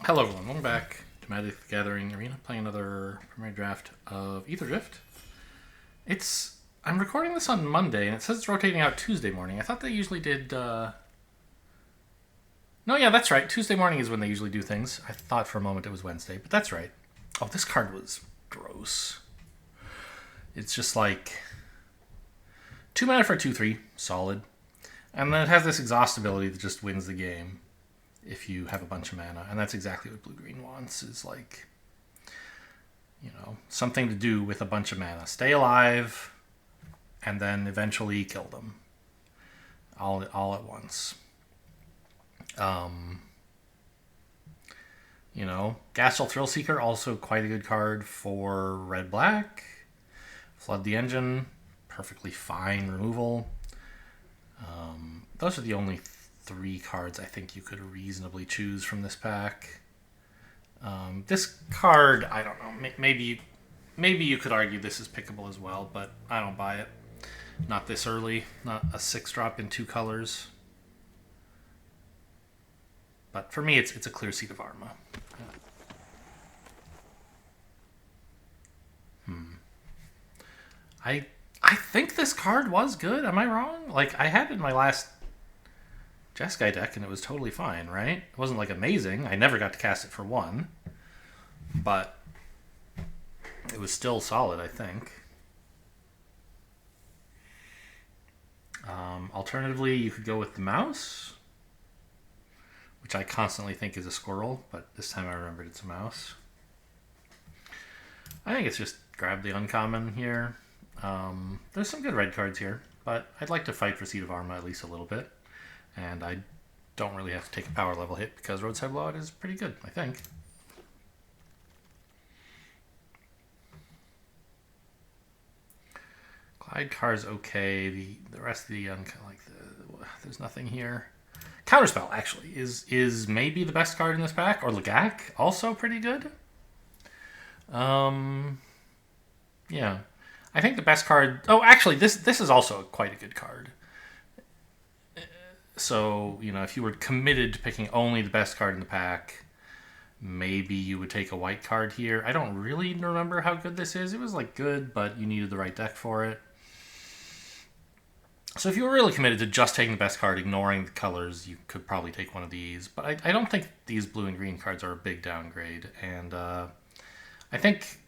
Hello everyone, welcome back to Magic the Gathering Arena, playing another Premier Draft of Ether Drift. I'm recording this on Monday, and it says it's rotating out Tuesday morning. I thought they usually did, No, yeah, that's right. Tuesday morning is when they usually do things. I thought for a moment it was Wednesday, but that's right. Oh, this card was gross. It's just like 2 mana for a 2/3, solid. And then it has this exhaust ability that just wins the game if you have a bunch of mana, and that's exactly what blue-green wants, is like, something to do with a bunch of mana. Stay alive, and then eventually kill them. All at once. Gastel Thrillseeker, also quite a good card for red-black. Flood the Engine, perfectly fine removal. Those are the only 3 cards I think you could reasonably choose from this pack. This card, I don't know, maybe you could argue this is pickable as well, but I don't buy it. Not this early, not a 6-drop in 2 colors. But for me, it's a clear Seat of Arma. I think this card was good. Am I wrong? Like, I had it in my last Jeskai deck, and it was totally fine, right? It wasn't, like, amazing. I never got to cast it for 1. But it was still solid, I think. Alternatively, you could go with the mouse, which I constantly think is a squirrel, but this time I remembered it's a mouse. I think it's just grab the uncommon here. There's some good red cards here, but I'd like to fight for Seat of Arma at least a little bit. And I don't really have to take a power level hit because Roadside Blowout is pretty good, I think. Glide Car's okay. The rest of the there's nothing here. Counterspell actually is maybe the best card in this pack, or Lagak, also pretty good. Yeah. I think the best card... Oh, actually, this is also quite a good card. So, if you were committed to picking only the best card in the pack, maybe you would take a white card here. I don't really remember how good this is. It was, good, but you needed the right deck for it. So if you were really committed to just taking the best card, ignoring the colors, you could probably take one of these. But I don't think these blue and green cards are a big downgrade. And I think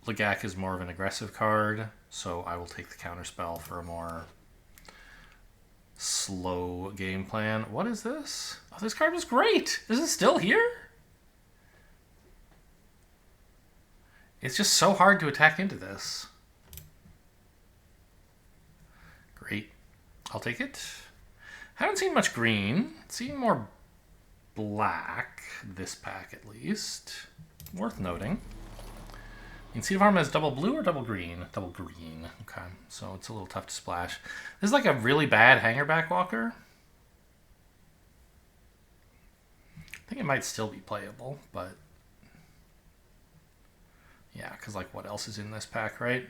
Lagak is more of an aggressive card, so I will take the Counterspell for a more slow game plan. What is this? Oh, this card was great. Is it still here? It's just so hard to attack into this. Great. I'll take it. Haven't seen much green. Seen more black, this pack at least. Worth noting. And Seat of Arma is double blue or double green? Double green. Okay, so it's a little tough to splash. This is like a really bad hanger back walker. I think it might still be playable, but... Yeah, because what else is in this pack, right?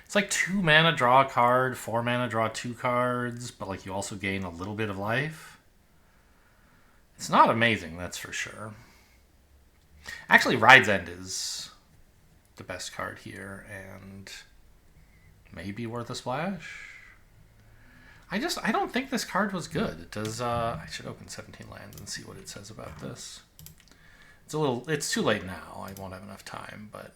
It's 2 mana, draw a card, 4 mana, draw 2 cards, but you also gain a little bit of life. It's not amazing, that's for sure. Actually, Ride's End is the best card here, and maybe worth a splash. I don't think this card was good. It does. I should open 17 lands and see what it says about this. It's too late now. I won't have enough time, but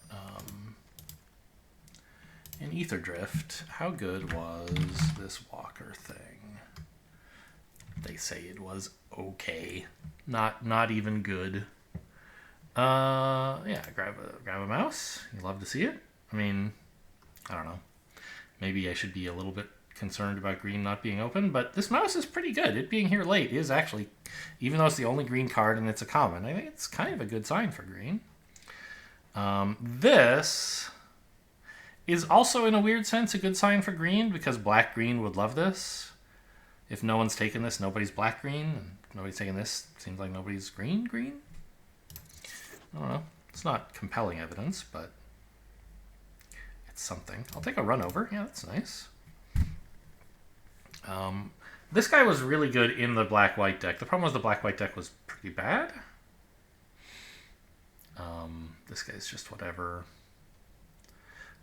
in Ether Drift, how good was this Walker thing? They say it was okay, not even good. Yeah, grab a mouse. You love to see it. I mean, I don't know. Maybe I should be a little bit concerned about green not being open, but this mouse is pretty good. It being here late is actually, even though it's the only green card and it's a common, I think it's kind of a good sign for green. This is also, in a weird sense, a good sign for green, because black-green would love this. If no one's taken this, nobody's black-green, and if nobody's taken this, it seems like nobody's green-green. I don't know. It's not compelling evidence, but it's something. I'll take a run over. Yeah, that's nice. This guy was really good in the black-white deck. The problem was the black-white deck was pretty bad. This guy's just whatever.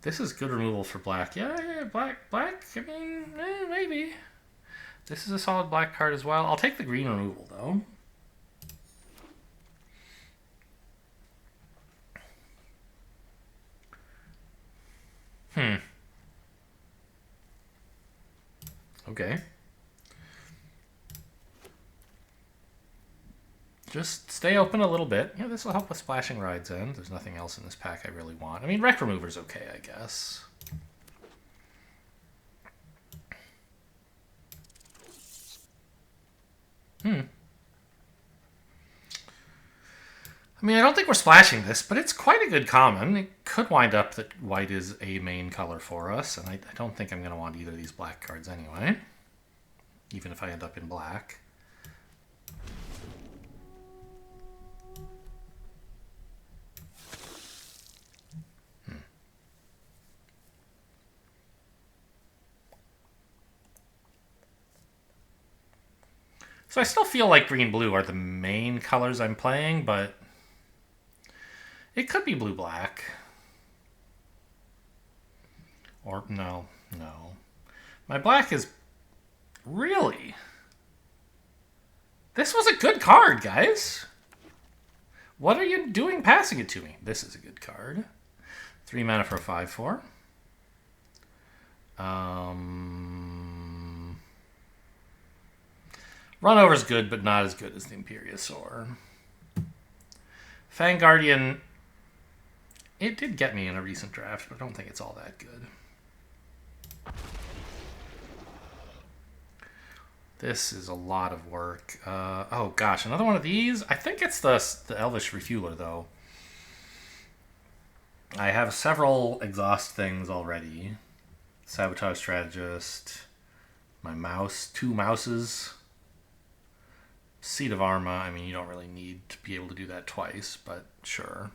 This is good removal for black. Yeah, black. I mean, maybe. This is a solid black card as well. I'll take the green removal, though. Okay. Just stay open a little bit. Yeah, this will help with Splashing Ride's End. There's nothing else in this pack I really want. I mean, Wreck Remover's okay, I guess. I mean, I don't think we're splashing this, but it's quite a good common. It could wind up that white is a main color for us, and I don't think I'm going to want either of these black cards anyway, even if I end up in black. So I still feel like green-blue are the main colors I'm playing, but it could be blue-black. Or, no. My black is... Really? This was a good card, guys. What are you doing passing it to me? This is a good card. 3 mana for a 5/4. Runover's good, but not as good as the Imperiosaur. Fang Guardian, it did get me in a recent draft, but I don't think it's all that good. This is a lot of work. Oh gosh, another one of these? I think it's the Elvish Refueler, though. I have several exhaust things already. Sabotage Strategist, my mouse, 2 mouses. Seat of Arma, I mean, you don't really need to be able to do that twice, but sure.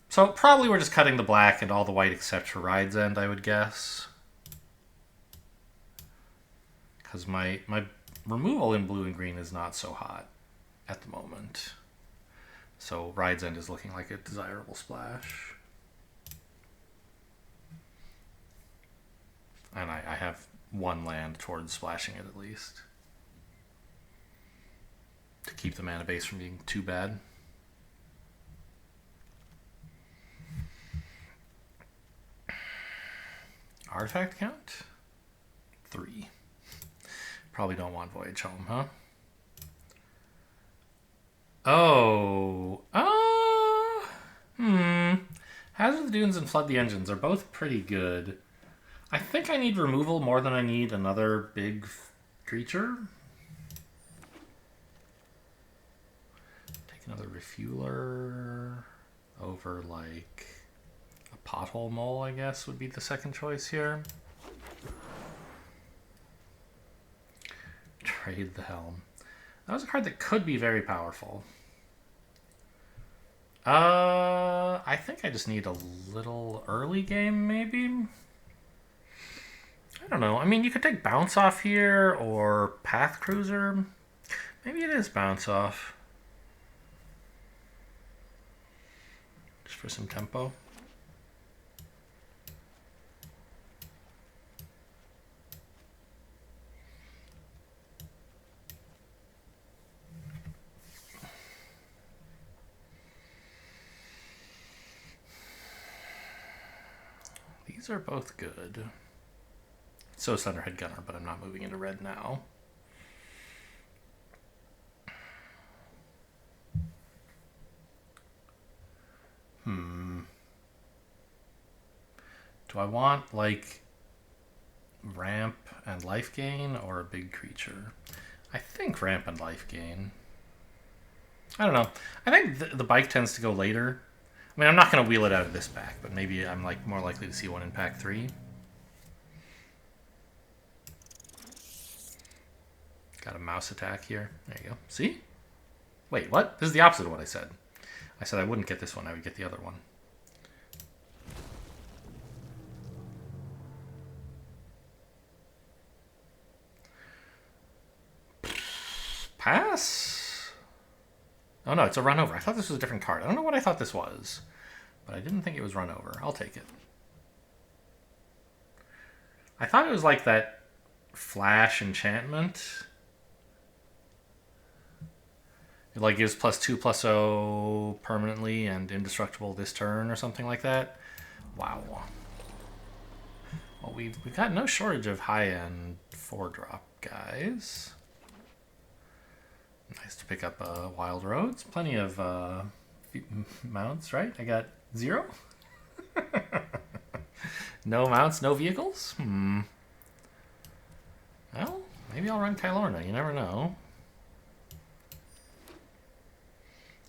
So probably we're just cutting the black and all the white except for Ride's End, I would guess. Because my removal in blue and green is not so hot at the moment. So Ride's End is looking like a desirable splash. And I have 1 land towards splashing it at least. To keep the mana base from being too bad. Artifact count? 3. Probably don't want Voyage Home, huh? Oh. Hazard the Dunes and Flood the Engines are both pretty good. I think I need removal more than I need another big creature. Take another Refueler over, like, a Pothole Mole, I guess, would be the second choice here. Trade the Helm. That was a card that could be very powerful. I think I just need a little early game, maybe? I don't know. I mean, you could take Bounce Off here or Path Cruiser. Maybe it is Bounce Off. Just for some tempo. These are both good. So is Thunderhead Gunner, but I'm not moving into red now. Do I want, like, ramp and life gain or a big creature? I think ramp and life gain. I don't know. I think the bike tends to go later. I mean, I'm not going to wheel it out of this pack, but maybe I'm like more likely to see one in pack 3. Got a mouse attack here. There you go. See? Wait, what? This is the opposite of what I said. I said I wouldn't get this one. I would get the other one. Pass? Oh no, it's a run over. I thought this was a different card. I don't know what I thought this was, but I didn't think it was run over. I'll take it. I thought it was like that flash enchantment. It like gives +2/+0 permanently and indestructible this turn or something like that. Wow. Well, we've got no shortage of high-end 4-drop guys. Nice to pick up Wild Roads. Plenty of mounts, right? I got 0. No mounts, no vehicles? Well, maybe I'll run Kylorna. You never know.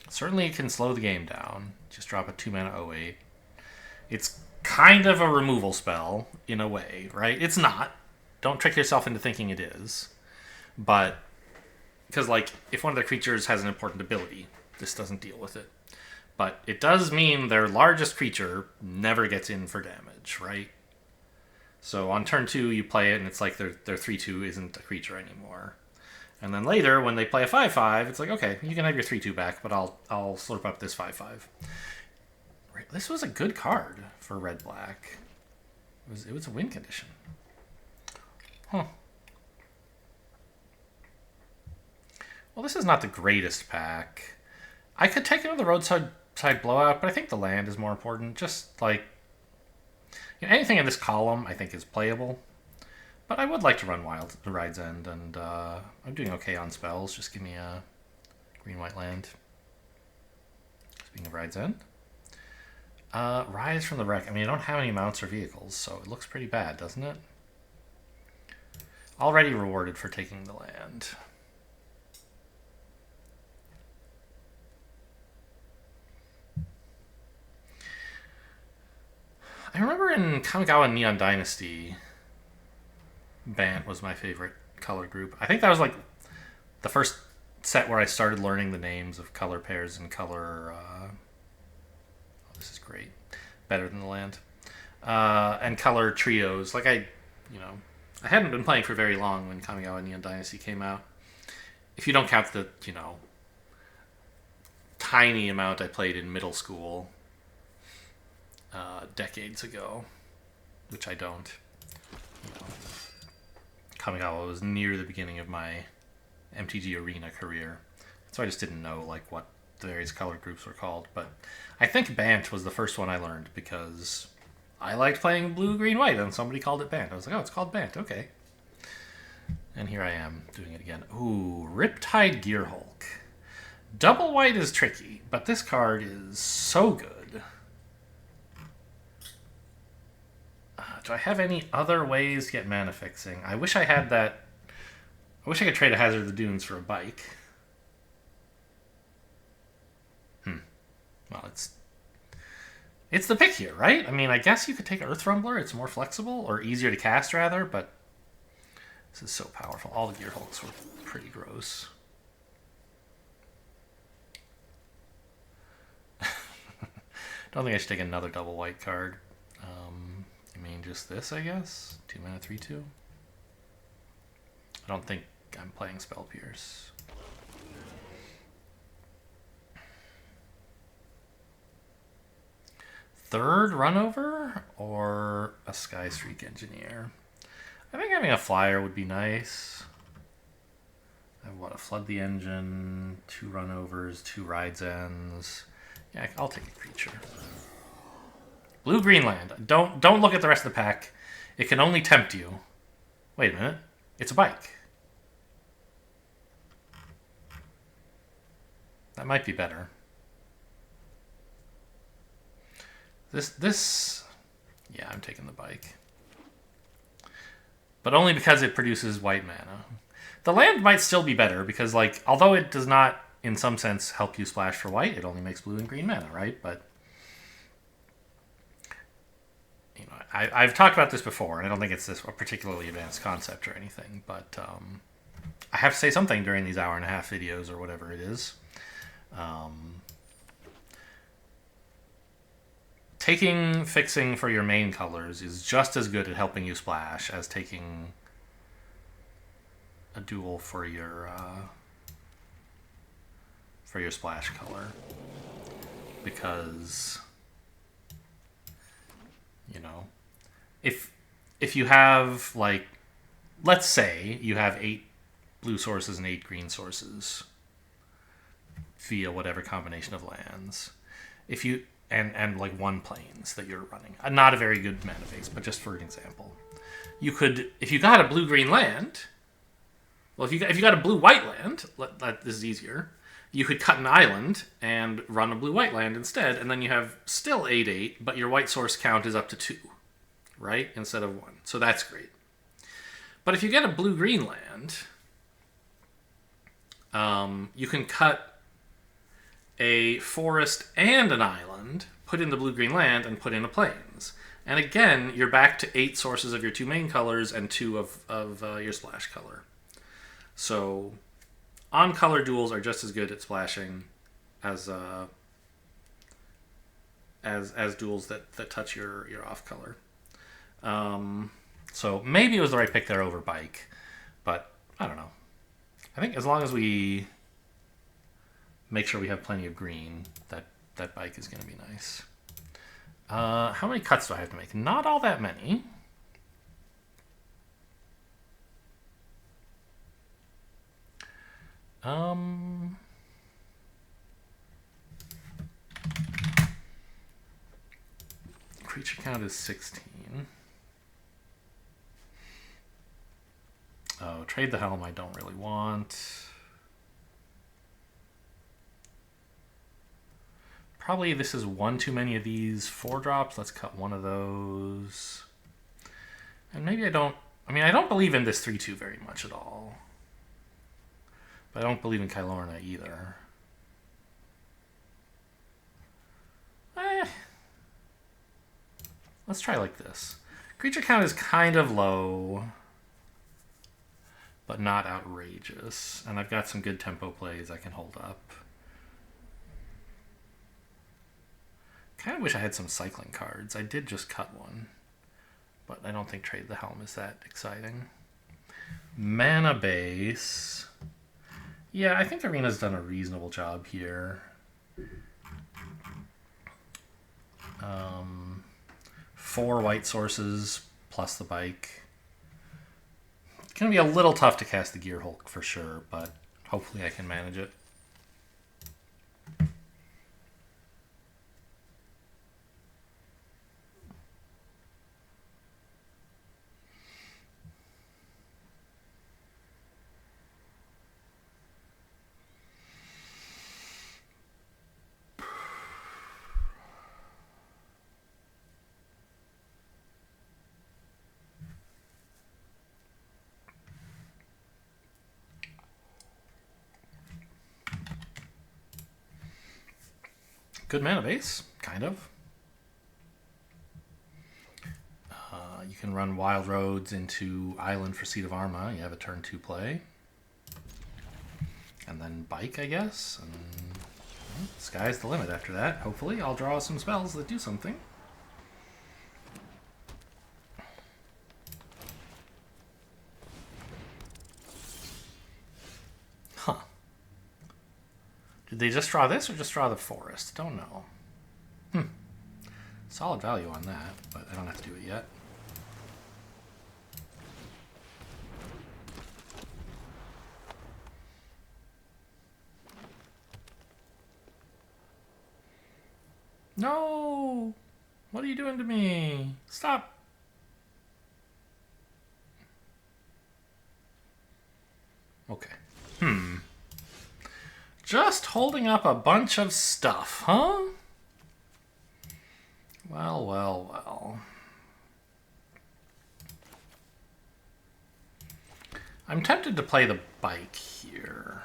Certainly it can slow the game down. Just drop a 2-mana 08. It's kind of a removal spell, in a way, right? It's not. Don't trick yourself into thinking it is. But, because, like, if one of the creatures has an important ability, this doesn't deal with it. But it does mean their largest creature never gets in for damage, right? So on turn 2, you play it, and it's like their 3/2 isn't a creature anymore. And then later, when they play a 5/5, it's like, okay, you can have your 3/2 back, but I'll slurp up this 5/5. This was a good card for red-black. It was a win condition. Huh. Well, this is not the greatest pack. I could take another roadside blowout, but I think the land is more important. Just like, you know, anything in this column I think is playable. But I would like to run Ride's End, and I'm doing okay on spells. Just give me a green-white land. Speaking of Ride's End. Rise from the Wreck. I mean, I don't have any mounts or vehicles, so it looks pretty bad, doesn't it? Already rewarded for taking the land. I remember in Kamigawa Neon Dynasty, Bant was my favorite color group. I think that was like the first set where I started learning the names of color pairs and color... oh, this is great. Better than the land. And color trios. Like I hadn't been playing for very long when Kamigawa Neon Dynasty came out. If you don't count the, tiny amount I played in middle school decades ago, which I don't. Kamigawa was near the beginning of my MTG Arena career, so I just didn't know like what the various color groups were called. But I think Bant was the first one I learned because I liked playing blue, green, white, and somebody called it Bant. I was like, oh, it's called Bant, okay. And here I am doing it again. Ooh, Riptide Gearhulk. Double white is tricky, but this card is so good. Do I have any other ways to get mana fixing? I wish I had that. I wish I could trade a Hazard of the Dunes for a bike. Well, it's the pick here, right? I mean, I guess you could take Earth Rumbler. It's more flexible, or easier to cast, rather, but this is so powerful. All the Gearhulks were pretty gross. Don't think I should take another double white card. I mean, just this, I guess. 2 mana, 3/2. I don't think I'm playing Spell Pierce. Third Runover or a Sky Streak Engineer? I think having a flyer would be nice. I want to Flood the Engine, 2 Runovers, 2 Rides Ends. Yeah, I'll take a creature. Blue green land. Don't look at the rest of the pack. It can only tempt you. Wait a minute. It's a bike. That might be better. This yeah, I'm taking the bike. But only because it produces white mana. The land might still be better because, like, although it does not in some sense help you splash for white, it only makes blue and green mana, right? But I've talked about this before, and I don't think it's a particularly advanced concept or anything, but I have to say something during these hour-and-a-half videos or whatever it is. Taking fixing for your main colors is just as good at helping you splash as taking a duel for your for your splash color. Because, you know, if you have, like, let's say you have 8 blue sources and 8 green sources via whatever combination of lands. If you and like 1 plains that you're running. Not a very good mana base, but just for an example. You could, if you got a blue-green land, well, if you got a blue-white land, this is easier, you could cut an island and run a blue-white land instead, and then you have still 8/8, but your white source count is up to 2, right? Instead of 1. So that's great. But if you get a blue-green land, you can cut a forest and an island, put in the blue-green land, and put in a plains. And again, you're back to 8 sources of your 2 main colors and 2 of your splash color. So on-color duels are just as good at splashing as duels that touch your off-color. So maybe it was the right pick there over Bike, but I don't know. I think as long as we make sure we have plenty of green, that Bike is going to be nice. How many cuts do I have to make? Not all that many. Creature count is 16. Oh, trade the helm I don't really want. Probably this is 1 too many of these 4-drops. Let's cut 1 of those. And maybe I don't believe in this 3/2 very much at all. But I don't believe in Kylorna either. Let's try like this. Creature count is kind of low, but not outrageous. And I've got some good tempo plays I can hold up. Kind of wish I had some cycling cards. I did just cut 1, but I don't think Trade the Helm is that exciting. Mana base. Yeah, I think Arena's done a reasonable job here. 4 white sources plus the Bike. It's going to be a little tough to cast the Gear Hulk for sure, but hopefully I can manage it. Good mana base, kind of. You can run Wild Roads into Island for Seat of Arma. You have a turn 2 play. And then Bike, I guess. And well, sky's the limit after that. Hopefully I'll draw some spells that do something. Huh. Did they just draw this or just draw the forest? Don't know. Solid value on that, but I don't have to do it yet. No! What are you doing to me? Stop! Okay. Just holding up a bunch of stuff, huh? Well, well, well. I'm tempted to play the Bike here.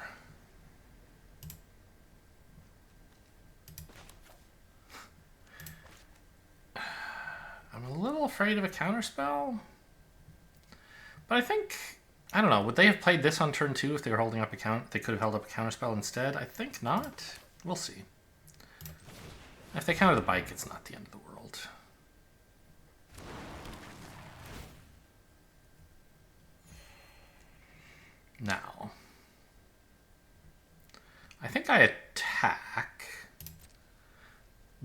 I'm a little afraid of a counterspell. But I think, I don't know, would they have played this on turn 2 if they were holding up they could have held up a counterspell instead? I think not. We'll see. If they counter the Bike, it's not the end of the world. Now, I think I attack,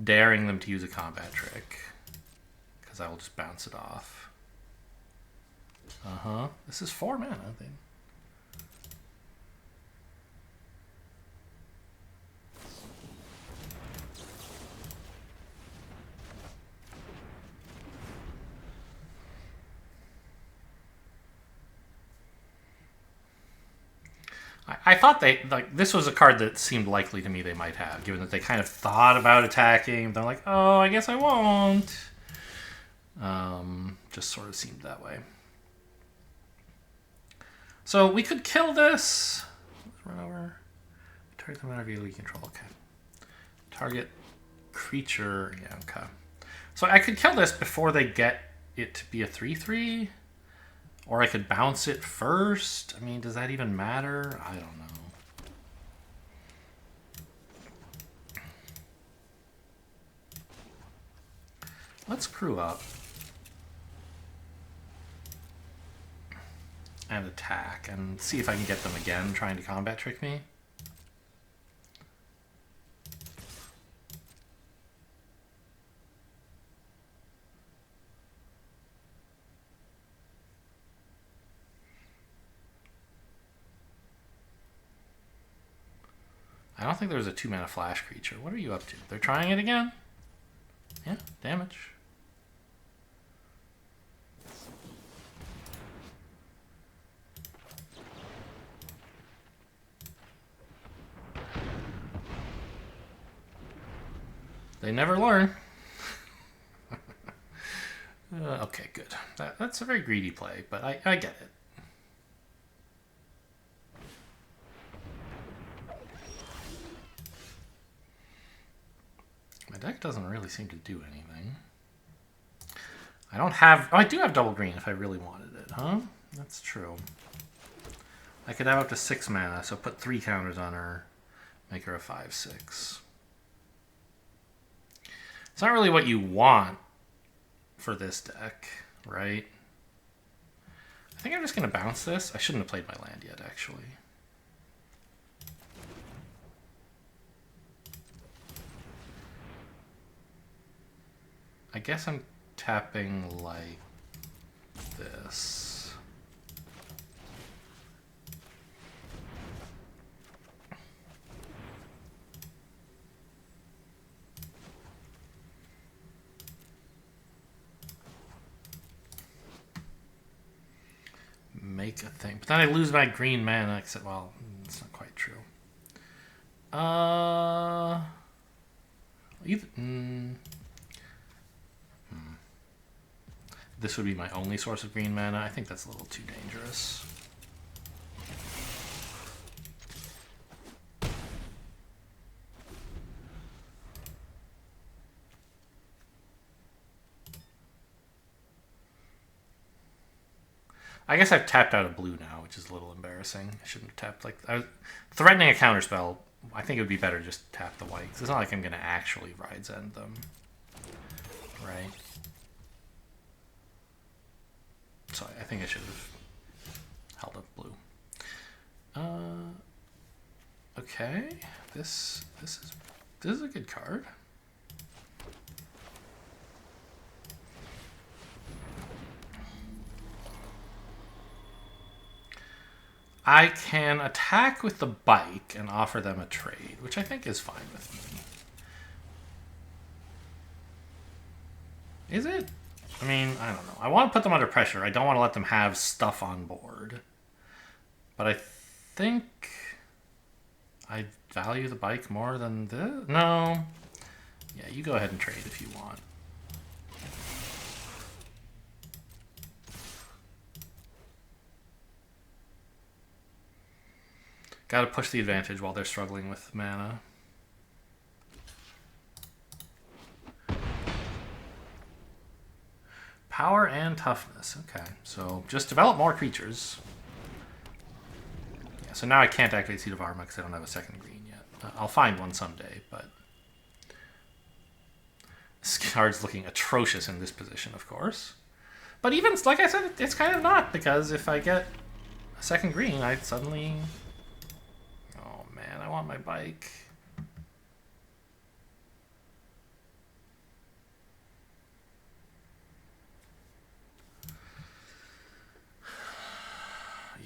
daring them to use a combat trick, because I will just bounce it off. This is 4 mana, then. I thought this was a card that seemed likely to me they might have, given that they kind of thought about attacking. They're like, oh, I guess I won't. Just sort of seemed that way. So we could kill this. Let's run over. Target the whenever you control. Okay. Target creature. Yeah, okay. So I could kill this before they get it to be a 3/3. Or I could bounce it first. I mean, does that even matter? I don't know. Let's crew up. And attack. And see if I can get them again trying to combat trick me. I don't think there was a 2-mana flash creature. What are you up to? They're trying it again? Yeah, damage. They never learn. Okay, good. That's a very greedy play, but I get it. My deck doesn't really seem to do anything. I don't have... Oh, I do have double green if I really wanted it, huh? That's true. I could have up to 6 mana, so put 3 counters on her. Make her a 5/6. It's not really what you want for this deck, right? I think I'm just going to bounce this. I shouldn't have played my land yet, actually. I guess I'm tapping like this. Make a thing. But then I lose my green mana, except, well, it's not quite true. This would be my only source of green mana. I think that's a little too dangerous. I guess I've tapped out a blue now, which is a little embarrassing. I shouldn't have tapped like... I was threatening a counterspell. I think it would be better just tap the white. It's not like I'm going to actually Ride's End them. Right? So I think I should have held up blue. Okay. This is a good card. I can attack with the bike and offer them a trade, which I think is fine with me. Is it? I mean, I don't know. I want to put them under pressure. I don't want to let them have stuff on board. But I think I value the bike more than this. No. Yeah, you go ahead and trade if you want. Got to push the advantage while they're struggling with mana. Power and toughness. Okay, so just develop more creatures. Yeah, so now I can't activate Seed of Arma because I don't have a second green yet. I'll find one someday, but this card's looking atrocious in this position, of course. But even, like I said, it's kind of not, because if I get a second green, I'd suddenly... Oh man, I want my bike.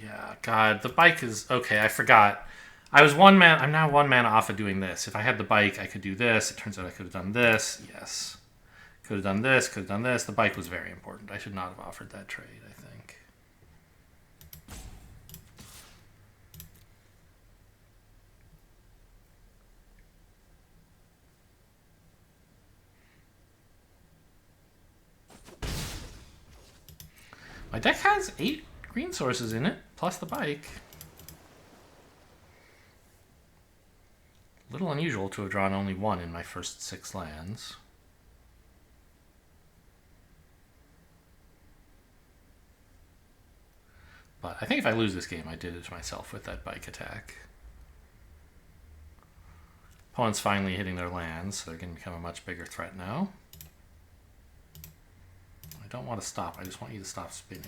Yeah, God, the bike is... Okay, I forgot. I'm now 1 mana off of doing this. If I had the bike, I could do this. It turns out I could have done this. Yes. Could have done this, could have done this. The bike was very important. I should not have offered that trade, I think. My deck has 8 green sources in it, plus the bike. A little unusual to have drawn only 1 in my first 6 lands. But I think if I lose this game, I did it to myself with that bike attack. Opponent's finally hitting their lands, so they're going to become a much bigger threat now. I don't want to stop. I just want you to stop spinning.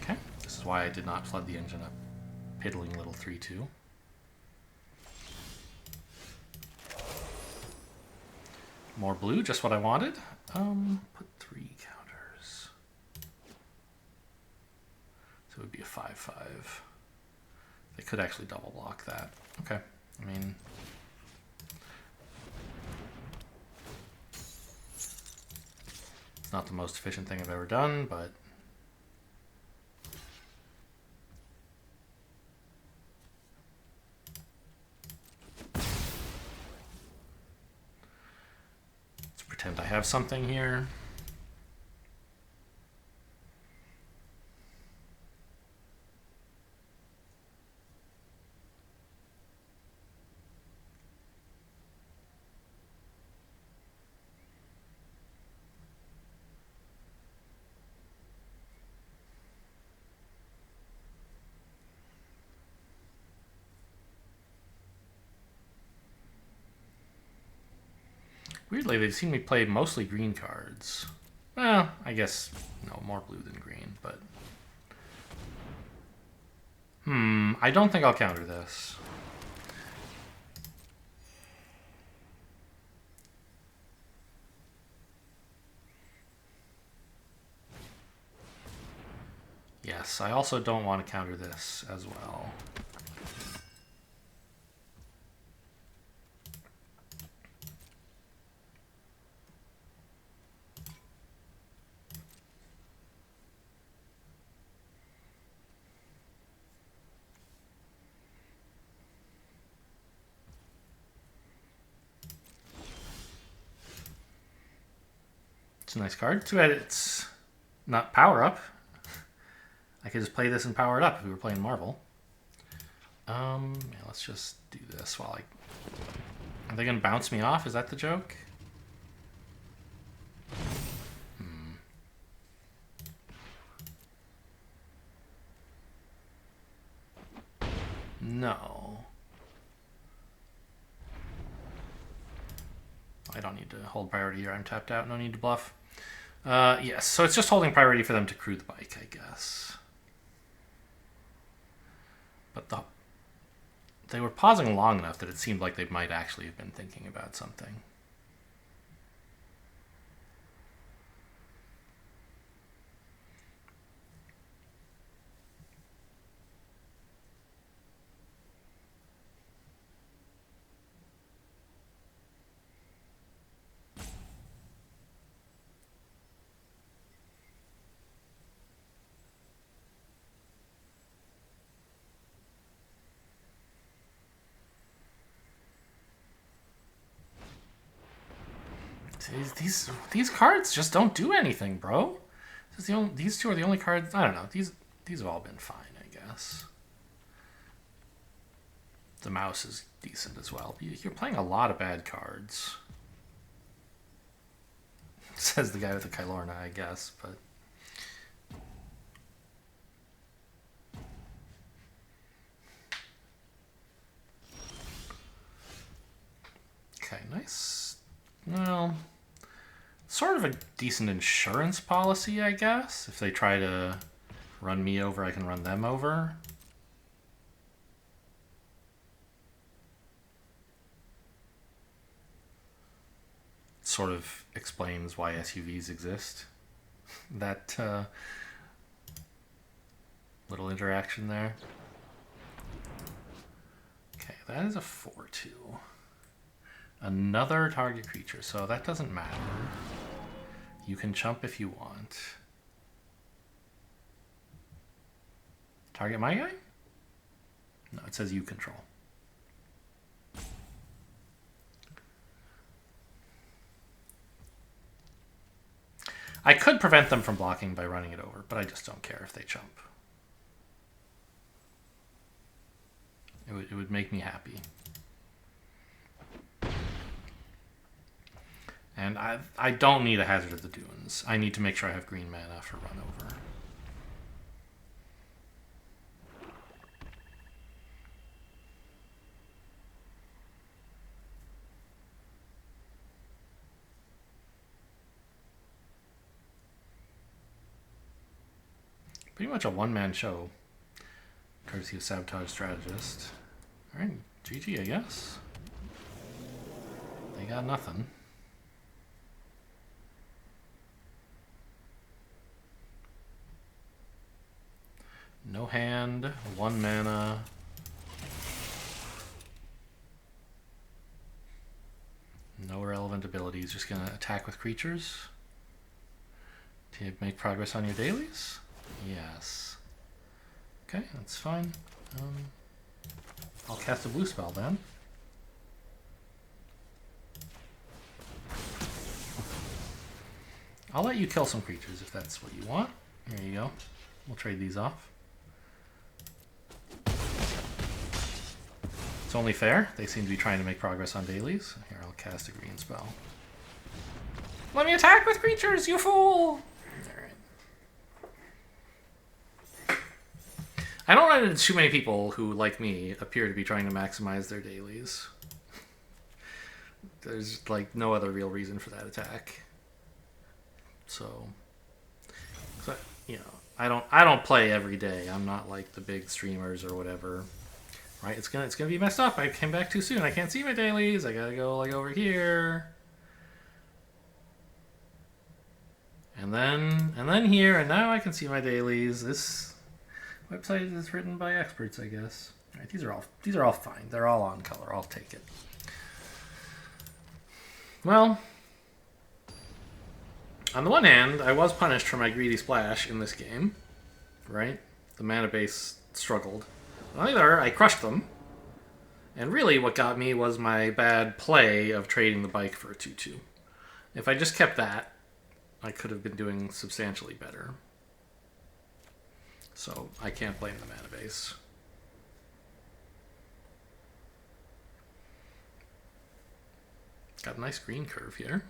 Okay, this is why I did not flood the engine up. Piddling little 3-2. More blue, just what I wanted. Put 3 counters. So it would be a 5-5. They could actually double block that. Okay, I mean... It's not the most efficient thing I've ever done, but... Let's pretend I have something here. Weirdly, they've seen me play mostly green cards. Well, I guess, no, more blue than green, but... I don't think I'll counter this. Yes, I also don't want to counter this as well. It's a nice card. Too bad it's not power up. I could just play this and power it up if we were playing Marvel. Yeah, let's just do this while I... Are they going to bounce me off? Is that the joke? No. I don't need to hold priority here. I'm tapped out. No need to bluff. Yes, so it's just holding priority for them to crew the bike, I guess. But they were pausing long enough that it seemed like they might actually have been thinking about something. These cards just don't do anything, bro. These two are the only cards. I don't know. These have all been fine, I guess. The mouse is decent as well. You're playing a lot of bad cards. Says the guy with the Kylorna, I guess, but... Okay, nice. Well... Sort of a decent insurance policy, I guess. If they try to run me over, I can run them over. sort of explains why SUVs exist. That little interaction there. Okay, that is a 4/2. Another target creature, so that doesn't matter. You can chump if you want. Target my guy? No, it says you control. I could prevent them from blocking by running it over, but I just don't care if they chump. It would make me happy. And I don't need a Hazard of the Dunes. I need to make sure I have green mana for run over. Pretty much a one-man show, courtesy of Sabotage Strategist. Alright, GG, I guess. They got nothing. No hand, 1 mana. No relevant abilities, just gonna attack with creatures. To make progress on your dailies? Yes. Okay, that's fine. I'll cast a blue spell then. I'll let you kill some creatures if that's what you want. Here you go. We'll trade these off. It's only fair. They seem to be trying to make progress on dailies. Here, I'll cast a green spell. Let me attack with creatures, you fool! I don't run into too many people who, like me, appear to be trying to maximize their dailies. There's, like, no other real reason for that attack. So you know, I don't play every day. I'm not like the big streamers or whatever. Right? It's gonna be messed up. I came back too soon. I can't see my dailies. I gotta go, like, over here. And then here, and now I can see my dailies. This website is written by experts, I guess. All right, these are all fine. They're all on color. I'll take it. Well, on the one hand, I was punished for my greedy splash in this game, right? The mana base struggled. On the other, I crushed them. And really what got me was my bad play of trading the bike for a 2/2. If I just kept that, I could have been doing substantially better. So I can't blame the mana base. Got a nice green curve here.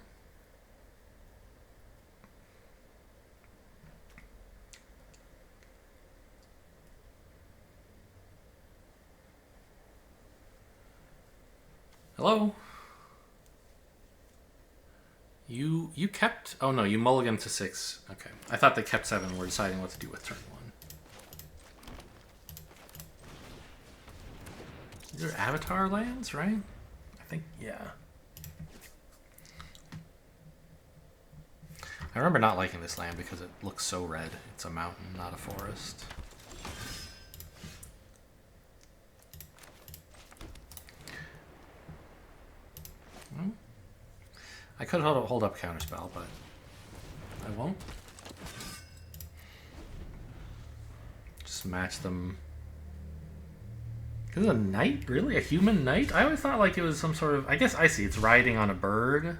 Hello? You kept... Oh no, you mulliganed to 6. Okay. I thought they kept 7 and were deciding what to do with turn 1. These are Avatar lands, right? I think, yeah. I remember not liking this land because it looks so red. It's a mountain, not a forest. I could hold up Counterspell, but I won't. Just match them. Is it a knight? Really? A human knight? I always thought like it was some sort of... I guess I see. It's riding on a bird.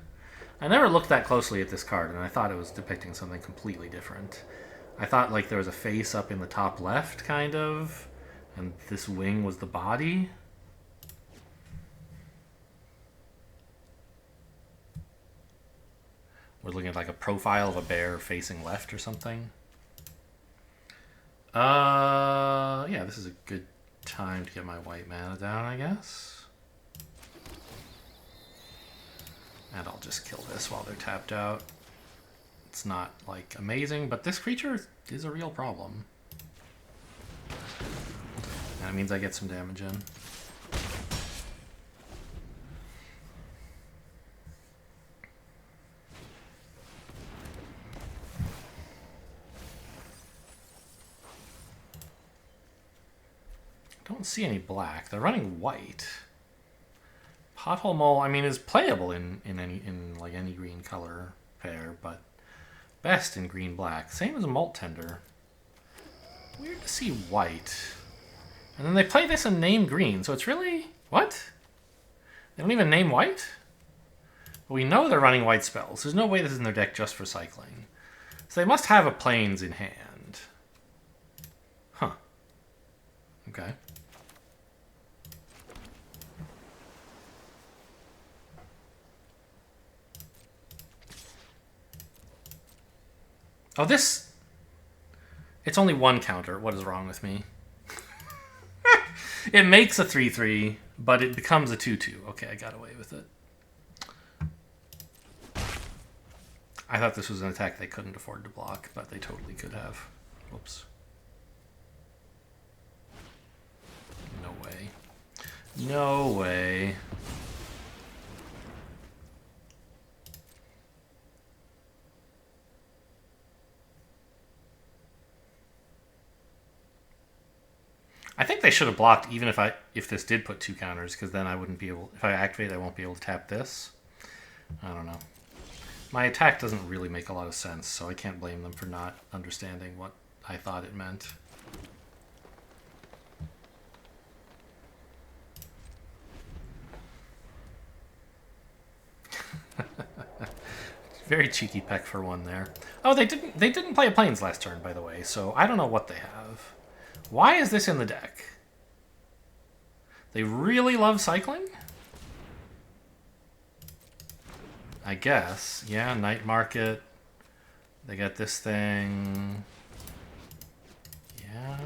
I never looked that closely at this card, and I thought it was depicting something completely different. I thought like there was a face up in the top left, kind of, and this wing was the body. We're looking at like a profile of a bear facing left or something. Yeah, this is a good time to get my white mana down, I guess. And I'll just kill this while they're tapped out. It's not, like, amazing, but this creature is a real problem. And it means I get some damage in. Don't see any black. They're running white. Pothole Mole, I mean, is playable in like any green color pair, but best in green black. Same as a Molt Tender. Weird to see white. And then they play this and name green, so it's really... What? They don't even name white? But we know they're running white spells. There's no way this is in their deck just for cycling. So they must have a Plains in hand. Huh. Okay. Oh, this... It's only one counter. What is wrong with me? It makes a 3/3, but it becomes a 2/2. Okay, I got away with it. I thought this was an attack they couldn't afford to block, but they totally could have. Whoops. No way. No way. I think they should have blocked even if this did put 2 counters, because then I wouldn't be able... If I activate, I won't be able to tap this. I don't know. My attack doesn't really make a lot of sense, so I can't blame them for not understanding what I thought it meant. Very cheeky peck for one there. Oh, they didn't play a Plains last turn, by the way, so I don't know what they have. Why is this in the deck? They really love cycling? I guess. Yeah, Night Market. They got this thing. Yeah.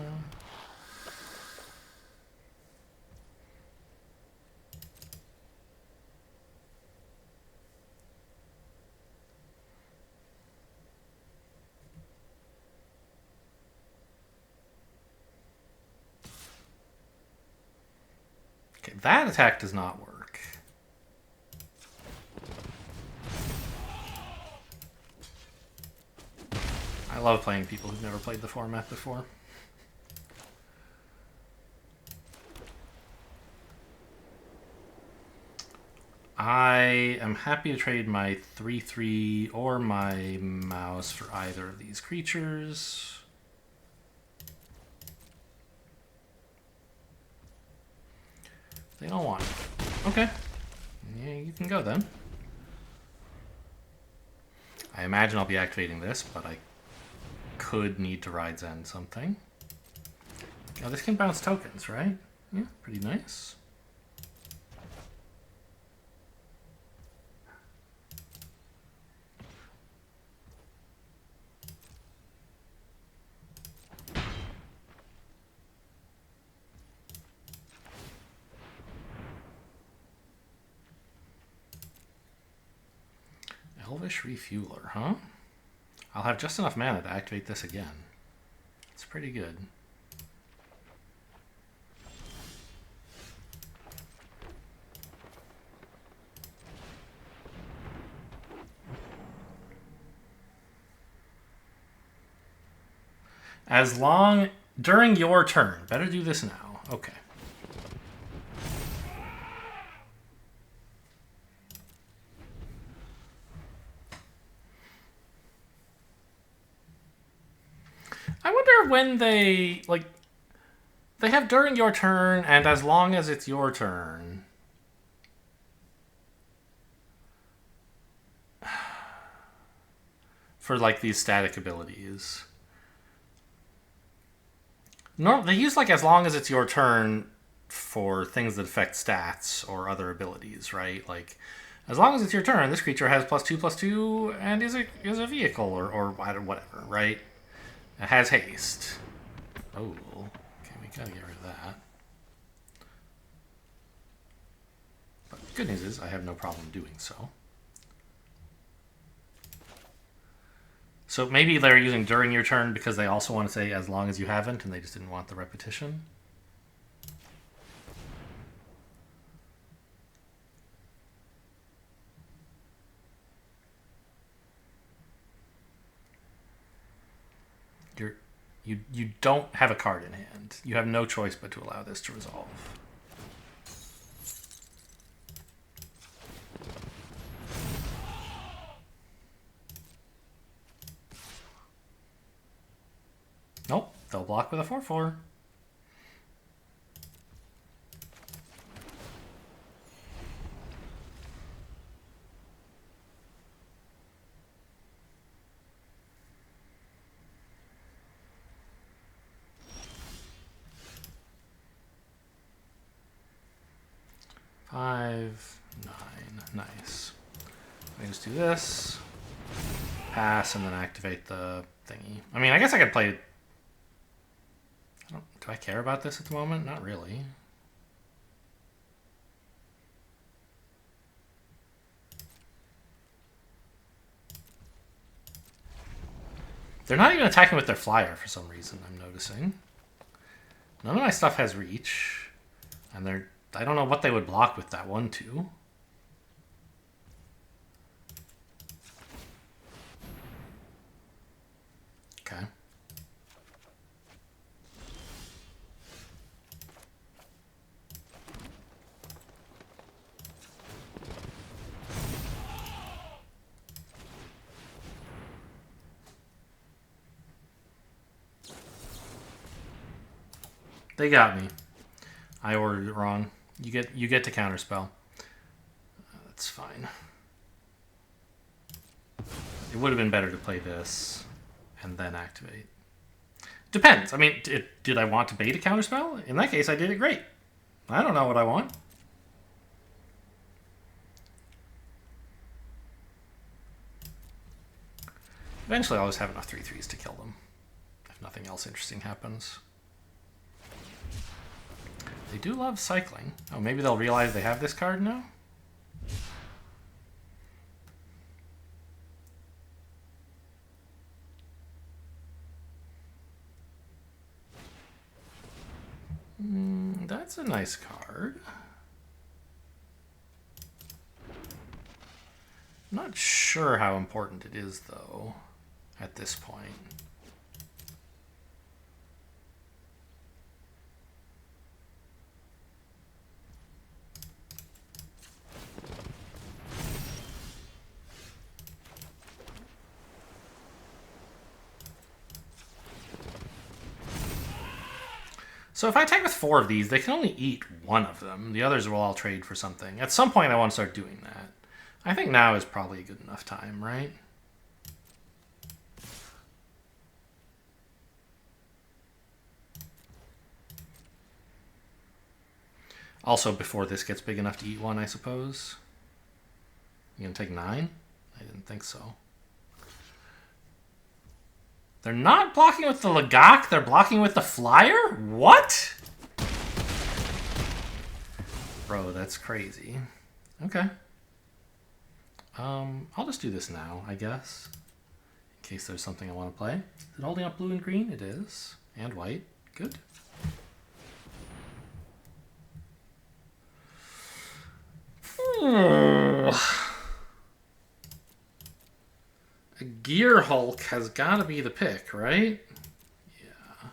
Okay, that attack does not work. I love playing people who've never played the format before. I am happy to trade my 3/3 or my mouse for either of these creatures. They don't want it. Okay. Yeah, you can go then. I imagine I'll be activating this, but I could need to Ride's End something. Oh, this can bounce tokens, right? Yeah, pretty nice. Elvish Refueler, huh? I'll have just enough mana to activate this again. It's pretty good. As long... During your turn. Better do this now. Okay. I wonder when they, like, they have during your turn and as long as it's your turn. For, like, these static abilities. No, they use, like, as long as it's your turn for things that affect stats or other abilities, right? Like, as long as it's your turn, this creature has +2/+2 and is a vehicle or whatever, right? It has haste. Oh, okay, we gotta get rid of that. But the good news is I have no problem doing so. So maybe they're using during your turn because they also want to say as long as you haven't, and they just didn't want the repetition. You don't have a card in hand. You have no choice but to allow this to resolve. Nope, they'll block with a 4/4. Five, 9, nice. I just do this, pass, and then activate the thingy. I mean, I guess I could play. Do I care about this at the moment? Not really. They're not even attacking with their flyer for some reason, I'm noticing. None of my stuff has reach. And I don't know what they would block with that 1/2. Okay. They got me. I ordered it wrong. You get to counterspell. That's fine. It would have been better to play this and then activate. Depends. I mean, did I want to bait a counterspell? In that case, I did it great. I don't know what I want. Eventually, I'll just have enough 3/3s to kill them. If nothing else interesting happens. They do love cycling. Oh, maybe they'll realize they have this card now? That's a nice card. I'm not sure how important it is, though, at this point. So if I attack with 4 of these, they can only eat 1 of them. The others will all trade for something. At some point, I want to start doing that. I think now is probably a good enough time, right? Also, before this gets big enough to eat 1, I suppose. You gonna take 9? I didn't think so. They're not blocking with the Lagak, they're blocking with the flyer? What? Bro, that's crazy. Okay. I'll just do this now, I guess. In case there's something I want to play. Is it holding up blue and green? It is. And white. Good. A Gear Hulk has got to be the pick, right? Yeah.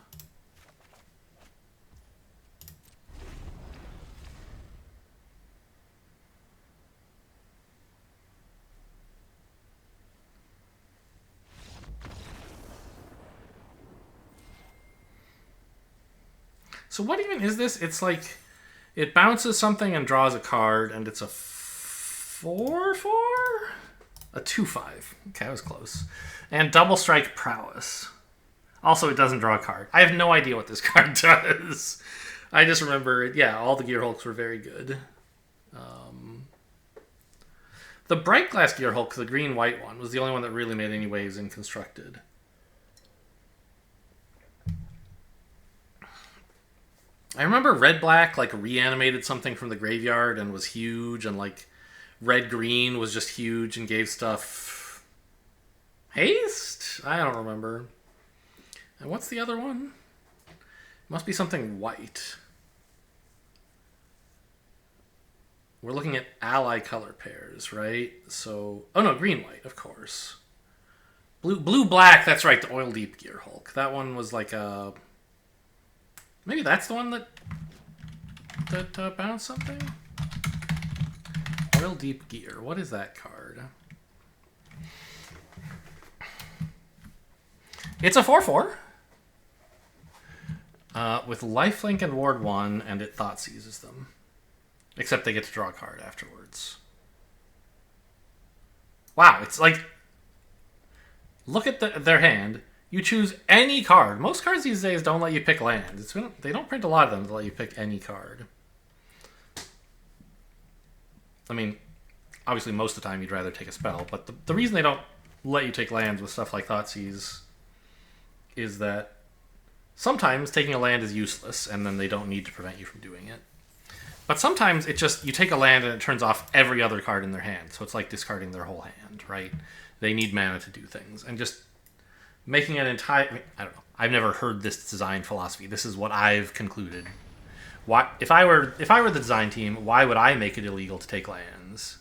So what even is this? It's like it bounces something and draws a card, and it's a 4/4? A 2/5. Okay, I was close. And double strike prowess. Also, it doesn't draw a card. I have no idea what this card does. I just remember, yeah, all the Gear Hulks were very good. The Bright Glass Gear Hulk, the green-white one, was the only one that really made any waves in Constructed. I remember Red-Black, like, reanimated something from the graveyard and was huge, and, like, Red-Green was just huge and gave stuff haste? I don't remember. And what's the other one? It must be something white. We're looking at ally color pairs, right? So, oh no, green-white, of course. Blue black. That's right. The oil deep gear Hulk. That one was like a. Maybe that's the one that bounced something. Oil deep gear. What is that card? It's a 4/4. With lifelink and ward 1, and it thought seizes them. Except they get to draw a card afterwards. Wow, it's like... Look at their hand. You choose any card. Most cards these days don't let you pick land. They don't print a lot of them to let you pick any card. I mean, obviously most of the time you'd rather take a spell, but the reason they don't let you take lands with stuff like Thoughtseize is that sometimes taking a land is useless, and then they don't need to prevent you from doing it. But sometimes it just, you take a land and it turns off every other card in their hand, so it's like discarding their whole hand, right? They need mana to do things, and just making an entire... I don't know. I've never heard this design philosophy. This is what I've concluded. Why, if I were the design team, why would I make it illegal to take lands?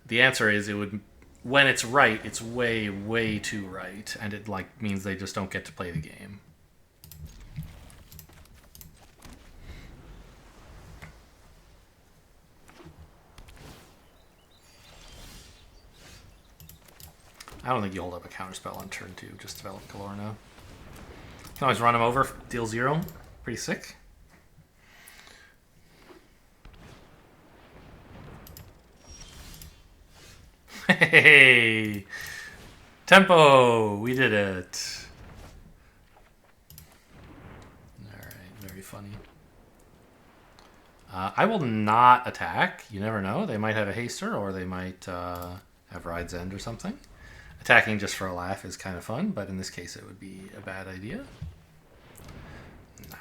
The answer is it would... When it's right, it's way, way too right, and it like means they just don't get to play the game. I don't think you hold up a counterspell on turn 2. Just develop Kalorna. You can always run him over, deal 0. Pretty sick. Hey! Tempo! We did it. Alright, very funny. I will not attack. You never know. They might have a haster, or they might have Ride's End or something. Attacking just for a laugh is kind of fun, but in this case it would be a bad idea. Nah.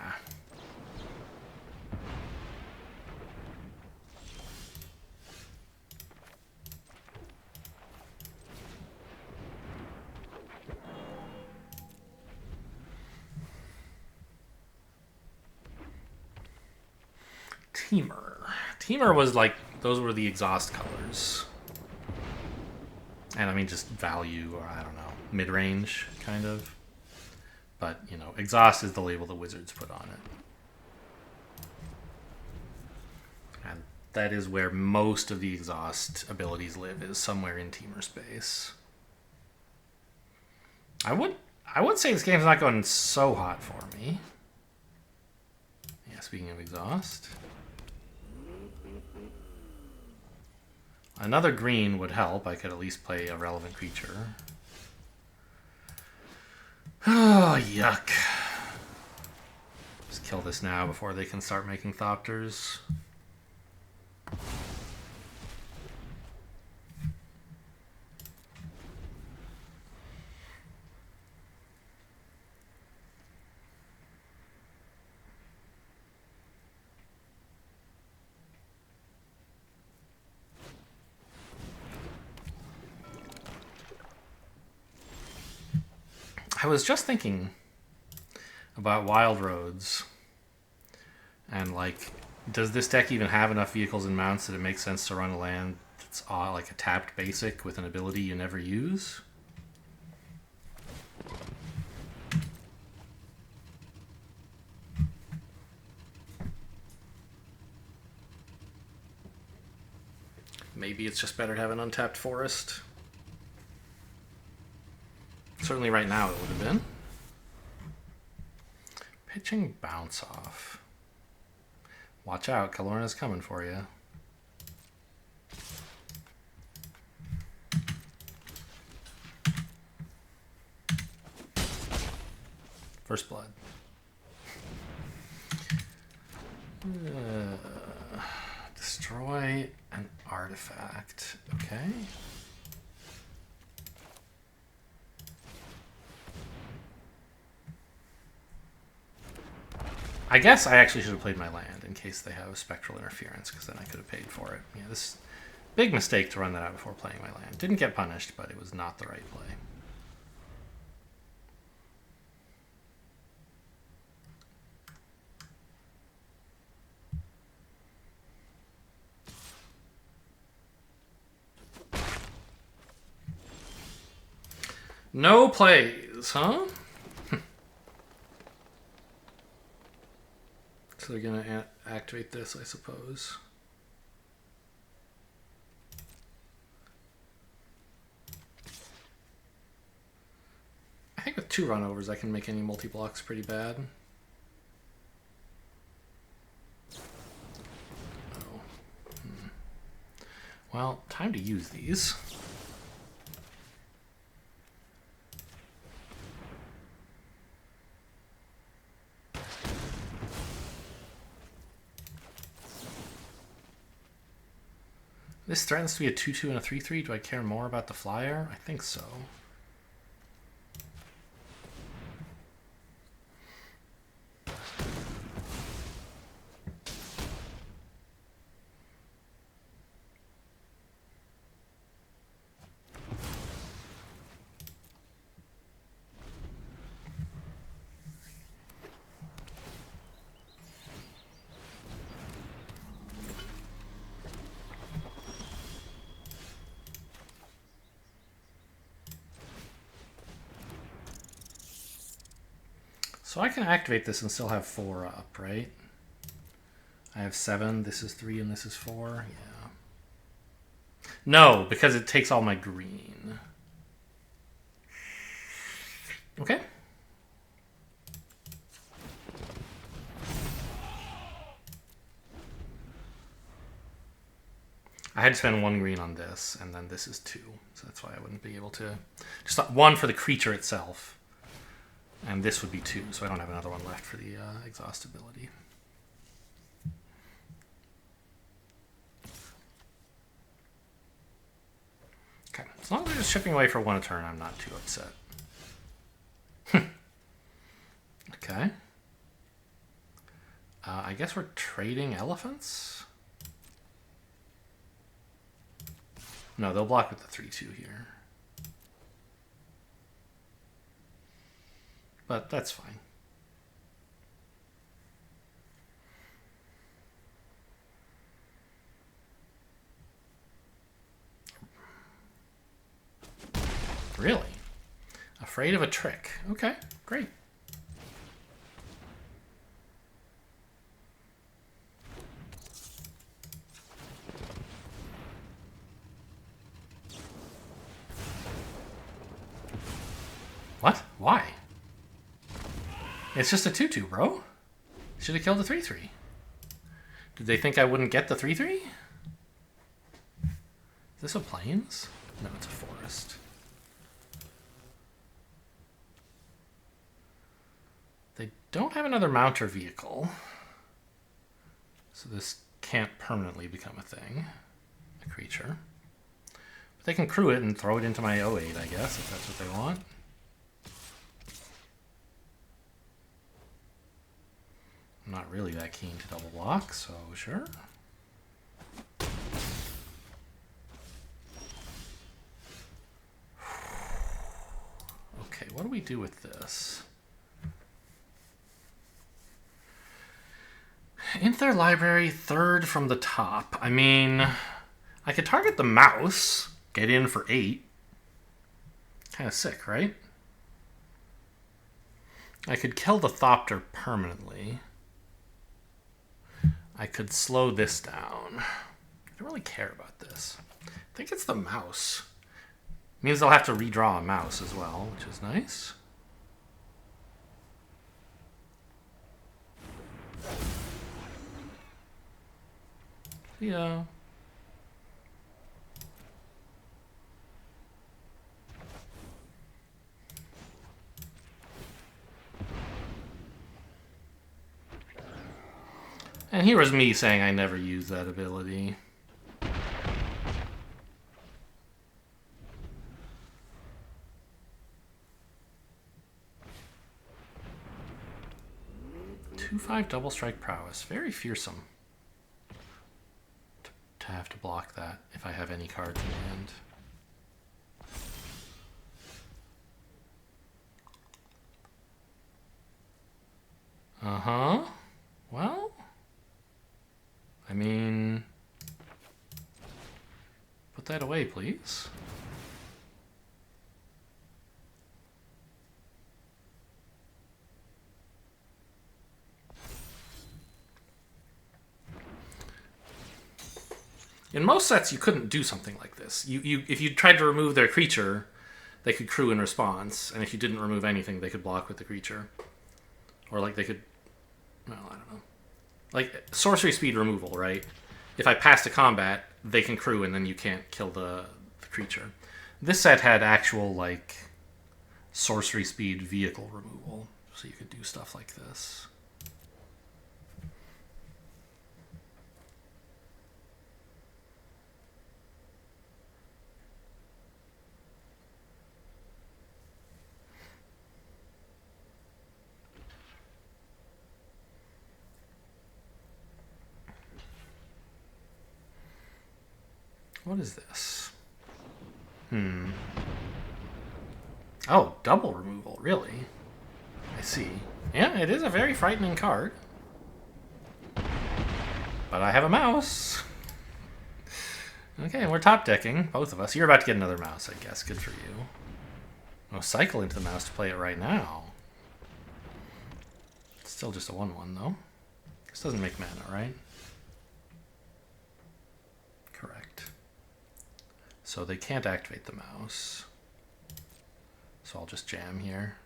Teamer was like, those were the exhaust colors. And I mean just value, or I don't know, mid-range kind of. But, you know, exhaust is the label the Wizards put on it. And that is where most of the exhaust abilities live, is somewhere in Teamer space. I would say this game's not going so hot for me. Yeah, speaking of exhaust. Another green would help. I could at least play a relevant creature. Oh, yuck. Just kill this now before they can start making Thopters. I was just thinking about Wild Roads, and like, does this deck even have enough vehicles and mounts that it makes sense to run a land that's like a tapped basic with an ability you never use? Maybe it's just better to have an untapped forest. Certainly right now it would have been. Pitching Bounce Off. Watch out, Kalorna's coming for you. First Blood. Destroy an artifact. Okay. I guess I actually should have played my land in case they have Spectral Interference, because then I could have paid for it. Yeah, this big mistake to run that out before playing my land. Didn't get punished, but it was not the right play. No plays, huh? So they're gonna activate this, I suppose. I think with 2 runovers I can make any multi-blocks pretty bad. Oh. Well, time to use these. This threatens to be a 2-2 and a 3-3. Do I care more about the flyer? I think so. So I can activate this and still have 4 up, right? I have 7, this is 3, and this is 4. Yeah. No, because it takes all my green. Okay. I had to spend 1 green on this, and then this is 2. So that's why I wouldn't be able to... Just 1 for the creature itself. And this would be 2, so I don't have another one left for the exhaust ability. Okay, as long as they're just chipping away for 1 a turn, I'm not too upset. Okay. I guess we're trading elephants? No, they'll block with the 3-2 here. But that's fine. Really? Afraid of a trick. Okay, great. What? Why? It's just a 2-2, bro. Should have killed the 3-3. Did they think I wouldn't get the 3-3? Is this a plains? No, it's a forest. They don't have another mount or vehicle. So this can't permanently become a thing. A creature. But they can crew it and throw it into my 08, I guess, if that's what they want. I'm not really that keen to double block, so sure. Okay, what do we do with this? In their library, 3rd from the top. I mean, I could target the mouse, get in for 8. Kind of sick, right? I could kill the Thopter permanently. I could slow this down. I don't really care about this. I think it's the mouse. It means they'll have to redraw a mouse as well, which is nice. Yeah. And here was me saying I never use that ability. Two 5 double strike prowess. Very fearsome. To have to block that if I have any cards in hand. Uh-huh. Well, I mean, put that away, please. In most sets, you couldn't do something like this. If you tried to remove their creature, they could crew in response, and if you didn't remove anything, they could block with the creature. Or, like, they could... Well, I don't know. Like, sorcery speed removal, right? If I pass to combat, they can crew, and then you can't kill the creature. This set had actual, like, sorcery speed vehicle removal, so you could do stuff like this. What is this? Oh, double removal, really? I see. Yeah, it is a very frightening card. But I have a mouse. Okay, we're top decking, both of us. You're about to get another mouse, I guess. Good for you. Oh, cycle into the mouse to play it right now. It's still just a 1/1, though. This doesn't make mana, right? Correct. So they can't activate the mouse. So I'll just jam here.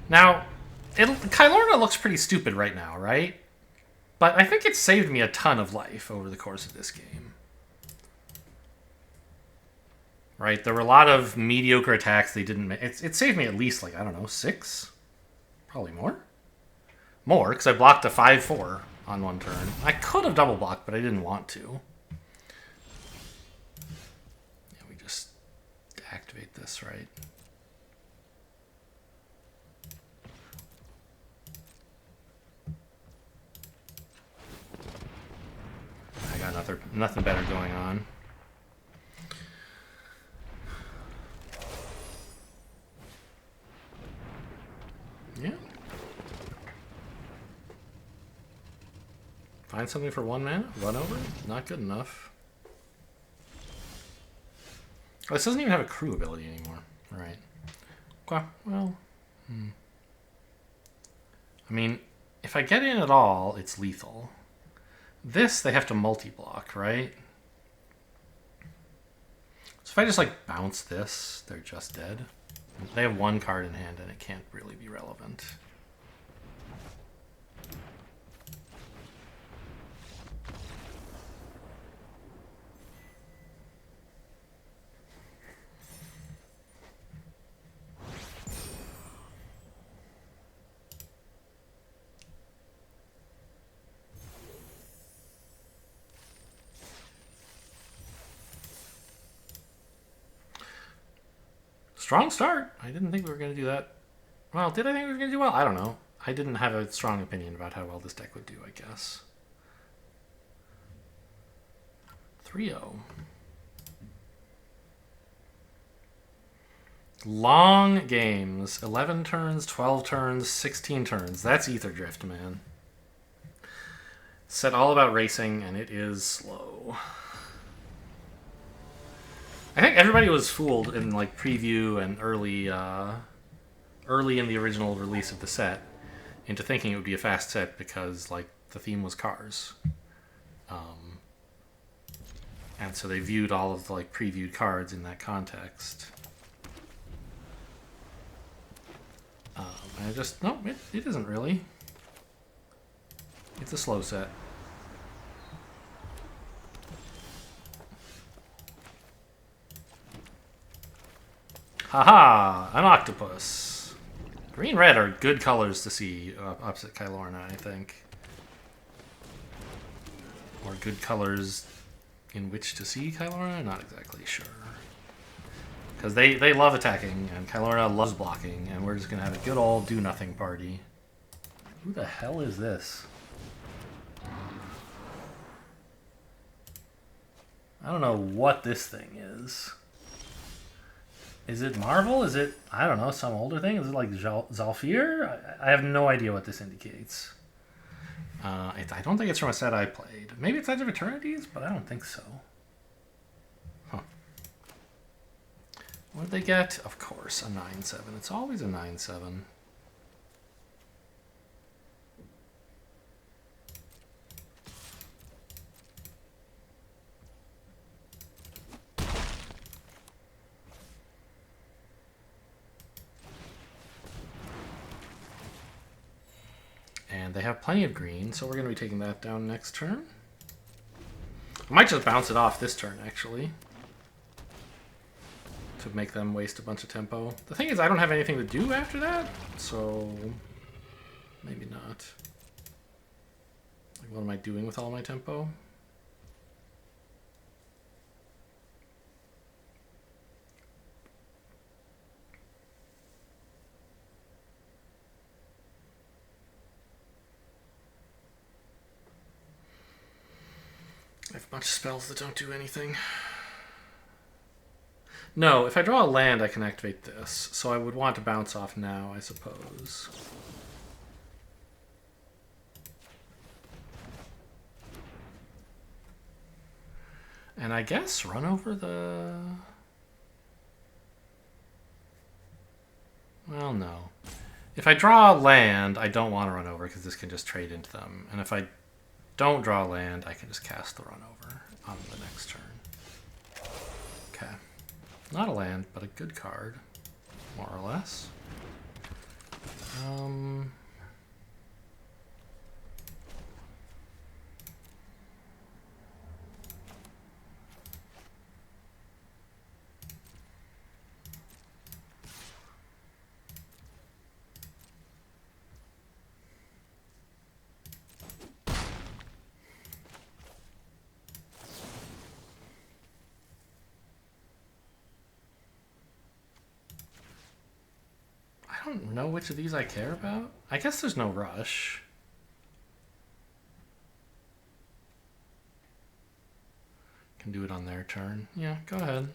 Now, Kylorna looks pretty stupid right now, right? But I think it saved me a ton of life over the course of this game. Right? There were a lot of mediocre attacks they didn't make. It saved me at least, like, I don't know, 6? Probably more? More, because I blocked a 5/4 on one turn. I could have double blocked, but I didn't want to. Yeah, we just activate this, right? I got nothing better going on. Yeah. Find something for 1 mana? Run over it? Not good enough. Oh, this doesn't even have a crew ability anymore. Right. Okay, well... I mean, if I get in at all, it's lethal. This, they have to multi-block, right? So if I just, like, bounce this, they're just dead. They have 1 card in hand, and it can't really be relevant. Strong start. I didn't think we were going to do that. Well, did I think we were going to do well? I don't know. I didn't have a strong opinion about how well this deck would do, I guess. 3-0. Long games. 11 turns, 12 turns, 16 turns. That's Ether Drift, man. Set all about racing, and it is slow. I think everybody was fooled in like preview and early in the original release of the set into thinking it would be a fast set because like the theme was cars, and so they viewed all of the like previewed cards in that context. And I just no, it isn't really. It's a slow set. Haha! An octopus. Green red are good colors to see opposite Kylorna, I think. Or good colors in which to see Kylorna? Not exactly sure. Because they love attacking, and Kylorna loves blocking, and we're just going to have a good old do-nothing party. Who the hell is this? I don't know what this thing is. Is it Marvel? Is it, I don't know, some older thing? Is it like Zalfir? I have no idea what this indicates. I don't think it's from a set I played. Maybe it's Edge of Eternities, but I don't think so. Huh. What did they get? Of course, a 9/7. It's always a 9/7. And they have plenty of green, so we're going to be taking that down next turn. I might just bounce it off this turn, actually, to make them waste a bunch of tempo. The thing is, I don't have anything to do after that, so maybe not. Like, what am I doing with all my tempo? I have a bunch of spells that don't do anything. No, if I draw a land, I can activate this. So I would want to bounce off now, I suppose. And I guess run over the... Well, no. If I draw a land, I don't want to run over because this can just trade into them. And if I don't draw land, I can just cast the run over on the next turn. Okay. Not a land, but a good card, more or less. I don't know which of these I care about. I guess there's no rush. Can do it on their turn. Yeah, go ahead.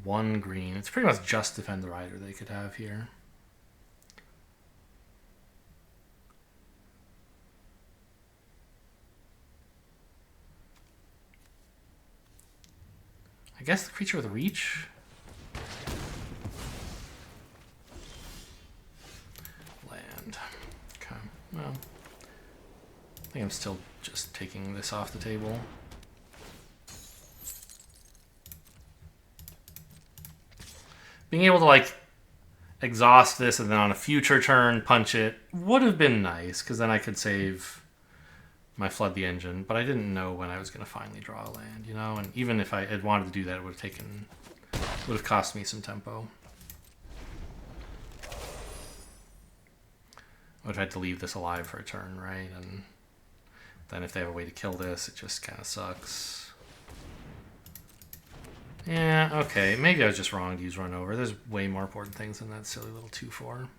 One green. It's pretty much just Defend the Rider they could have here. I guess the creature with reach. Land. Okay. Well, I think I'm still just taking this off the table. Being able to, like, exhaust this and then on a future turn punch it would have been nice, because then I could save my Flood the Engine, but I didn't know when I was going to finally draw a land, you know? And even if I had wanted to do that, it would have cost me some tempo. I would have had to leave this alive for a turn, right? And then if they have a way to kill this, it just kind of sucks. Yeah, okay. Maybe I was just wrong to use run over. There's way more important things than that silly little 2/4.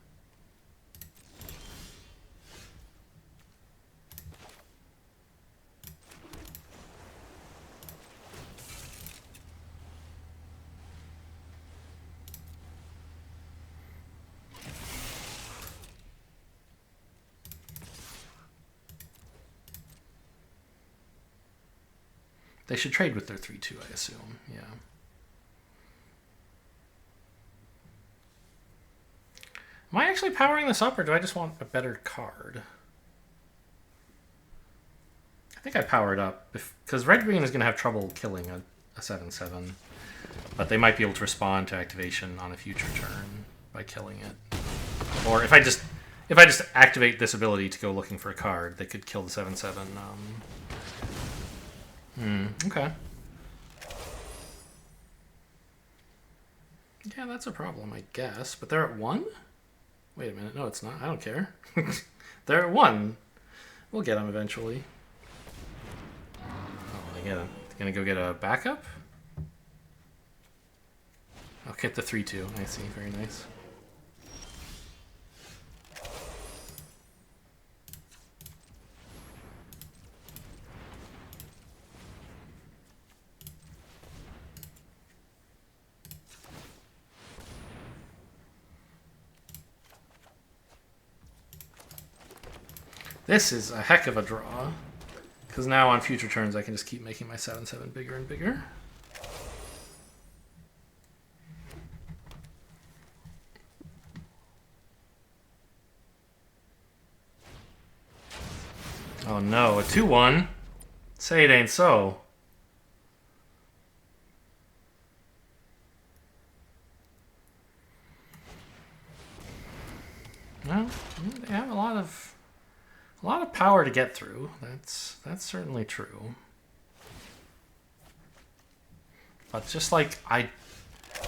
They should trade with their 3/2, I assume. Yeah. Am I actually powering this up, or do I just want a better card? I think I power it up, because red-green is going to have trouble killing a 7/7. But they might be able to respond to activation on a future turn by killing it. Or if I just activate this ability to go looking for a card, they could kill the 7/7. Okay. Yeah, that's a problem, I guess. But they're at 1? Wait a minute. No, it's not. I don't care. They're at 1. We'll get them eventually. Holy Yeah, gonna go get a backup? I'll get the 3-2. I see, very nice. This is a heck of a draw, because now on future turns I can just keep making my 7/7 bigger and bigger. Oh no, a 2-1? Say it ain't so. Well, they have a lot of power to get through. That's certainly true. But just like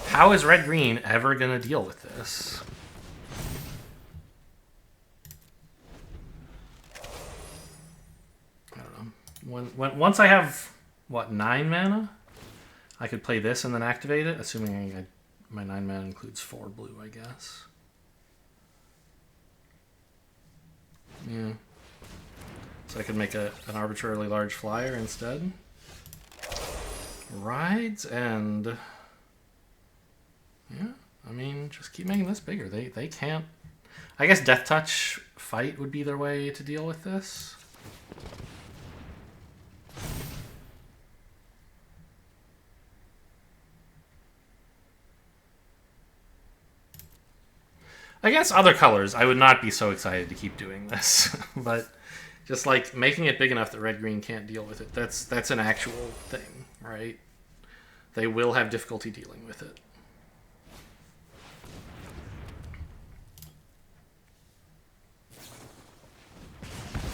how is red-green ever gonna deal with this? I don't know. Once I have what, 9 mana, I could play this and then activate it, assuming my 9 mana includes 4 blue, I guess. Yeah. So I could make an arbitrarily large flyer instead. Rides and... yeah, I mean, just keep making this bigger. They can't... I guess Death Touch Fight would be their way to deal with this. Against other colors, I would not be so excited to keep doing this. But just like making it big enough that red-green can't deal with it, that's an actual thing, right? They will have difficulty dealing with it.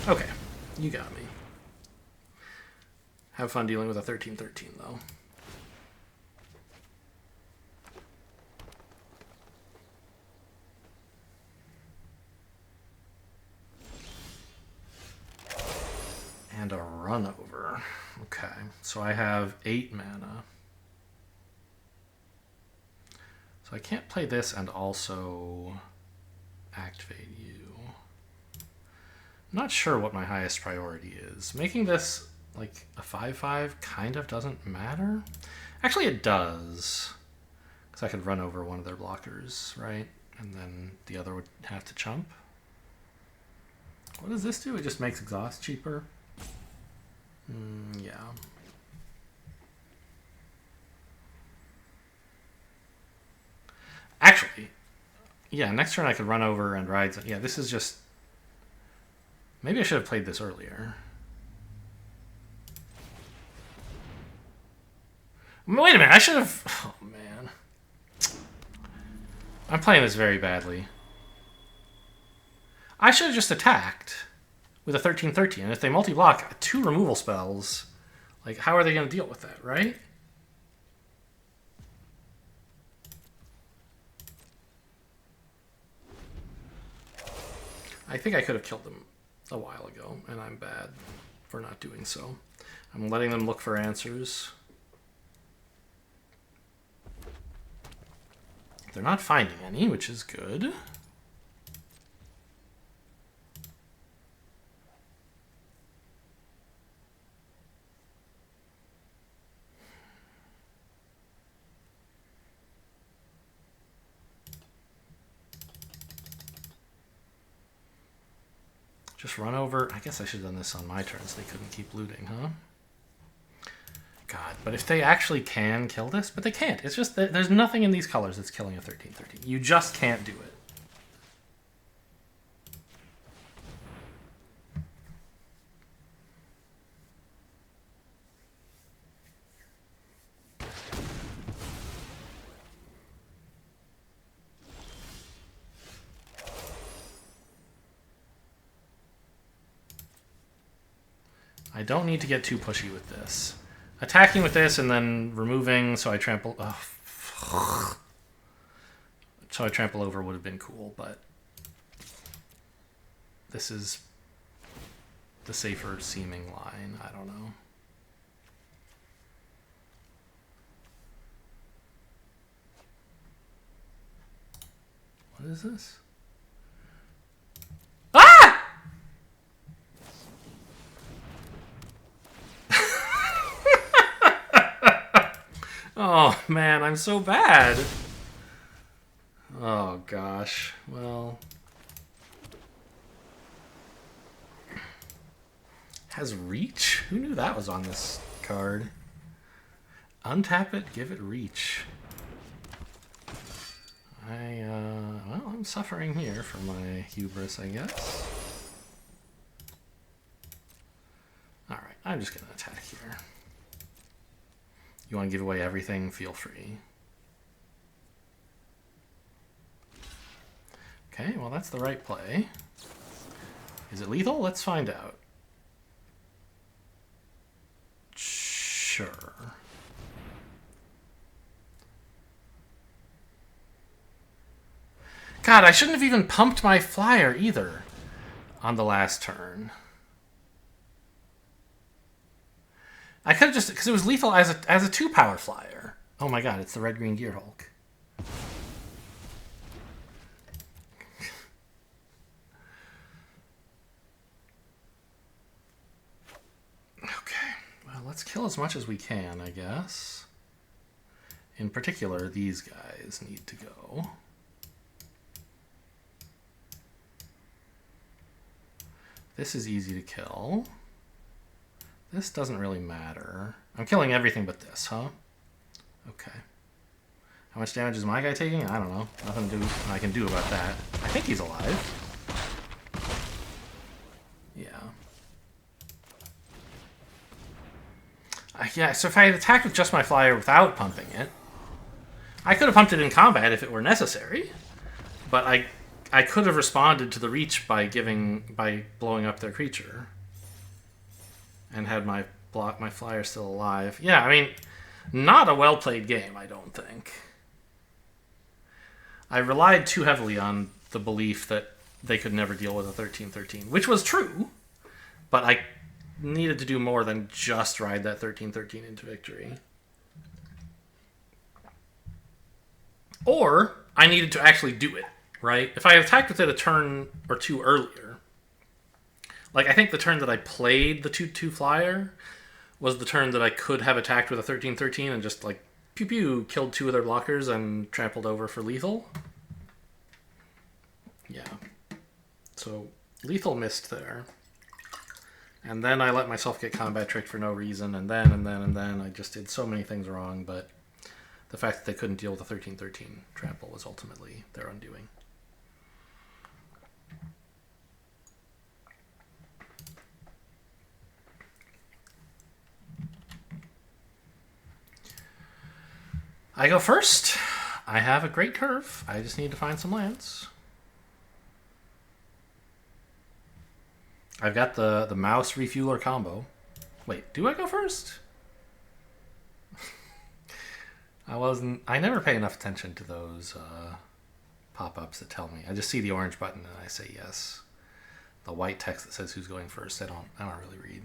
Okay, you got me. Have fun dealing with a 13/13, though. And a run over. Okay, so I have 8 mana. So I can't play this and also activate you. I'm not sure what my highest priority is. Making this like a 5/5 kind of doesn't matter. Actually, it does. Because I could run over one of their blockers, right? And then the other would have to chump. What does this do? It just makes exhaust cheaper. Yeah. Actually, yeah, next turn I could run over and ride. Yeah, this is just... maybe I should have played this earlier. Wait a minute, I should have... oh, man. I'm playing this very badly. I should have just attacked with a 13/13. And if they multi-block 2 removal spells, like, how are they going to deal with that, right? I think I could have killed them a while ago, and I'm bad for not doing so. I'm letting them look for answers. They're not finding any, which is good. Just run over. I guess I should have done this on my turn so they couldn't keep looting, huh? God, but if they actually can kill this, but they can't. It's just that there's nothing in these colors that's killing a 13/13. You just can't do it. I don't need to get too pushy with this. Attacking with this and then removing so I trample... oh, so I trample over would have been cool, but this is the safer seeming line. I don't know. What is this? Ah! Oh, man, I'm so bad. Oh, gosh. Well... Has reach? Who knew that was on this card? Untap it, give it reach. Well, I'm suffering here for my hubris, I guess. Alright, I'm just going to attack here. You want to give away everything? Feel free. Okay, well that's the right play. Is it lethal? Let's find out. Sure. God, I shouldn't have even pumped my flyer either on the last turn. I could have just, because it was lethal as a 2-power flyer. Oh my god, it's the red-green Gear Hulk. Okay, well, let's kill as much as we can, I guess. In particular, these guys need to go. This is easy to kill. This doesn't really matter. I'm killing everything but this, huh? Okay. How much damage is my guy taking? I don't know. Nothing I can do about that. I think he's alive. Yeah. Yeah, so if I had attacked with just my flyer without pumping it, I could have pumped it in combat if it were necessary. But I could have responded to the reach by blowing up their creature. And had my flyer still alive. Yeah, I mean, not a well-played game, I don't think. I relied too heavily on the belief that they could never deal with a 13-13, which was true, but I needed to do more than just ride that 13-13 into victory. Or I needed to actually do it, right? If I had attacked with it a turn or two earlier, like, I think the turn that I played the 2-2 flyer was the turn that I could have attacked with a 13-13 and just, like, pew-pew, killed 2 of their blockers and trampled over for lethal. Yeah. So, lethal missed there. And then I let myself get combat tricked for no reason, and then I just did so many things wrong, but the fact that they couldn't deal with a 13-13 trample was ultimately their undoing. I go first. I have a great curve. I just need to find some lands. I've got the mouse refueler combo. Wait, do I go first? I never pay enough attention to those pop-ups that tell me. I just see the orange button and I say yes. The white text that says who's going first, I don't really read.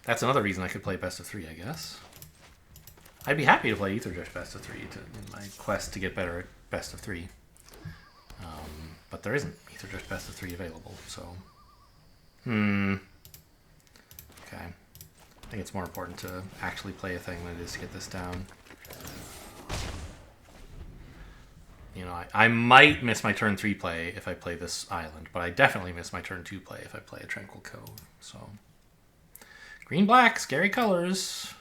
That's another reason I could play best of 3, I guess. I'd be happy to play Aetherdrift best of 3 in my quest to get better at best of 3. But there isn't Aetherdrift best of 3 available, so... Okay. I think it's more important to actually play a thing than it is to get this down. You know, I might miss my turn 3 play if I play this island, but I definitely miss my turn 2 play if I play a Tranquil Cove, so... Green-black, scary colors.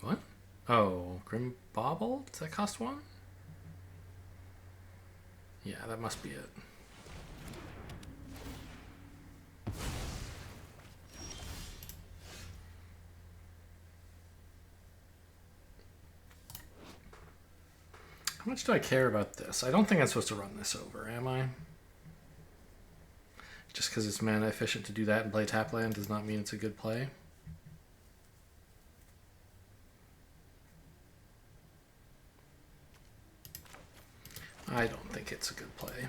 What? Oh, Grim Bauble? Does that cost 1? Yeah, that must be it. How much do I care about this? I don't think I'm supposed to run this over, am I? Just because it's mana efficient to do that and play tap land does not mean it's a good play. play.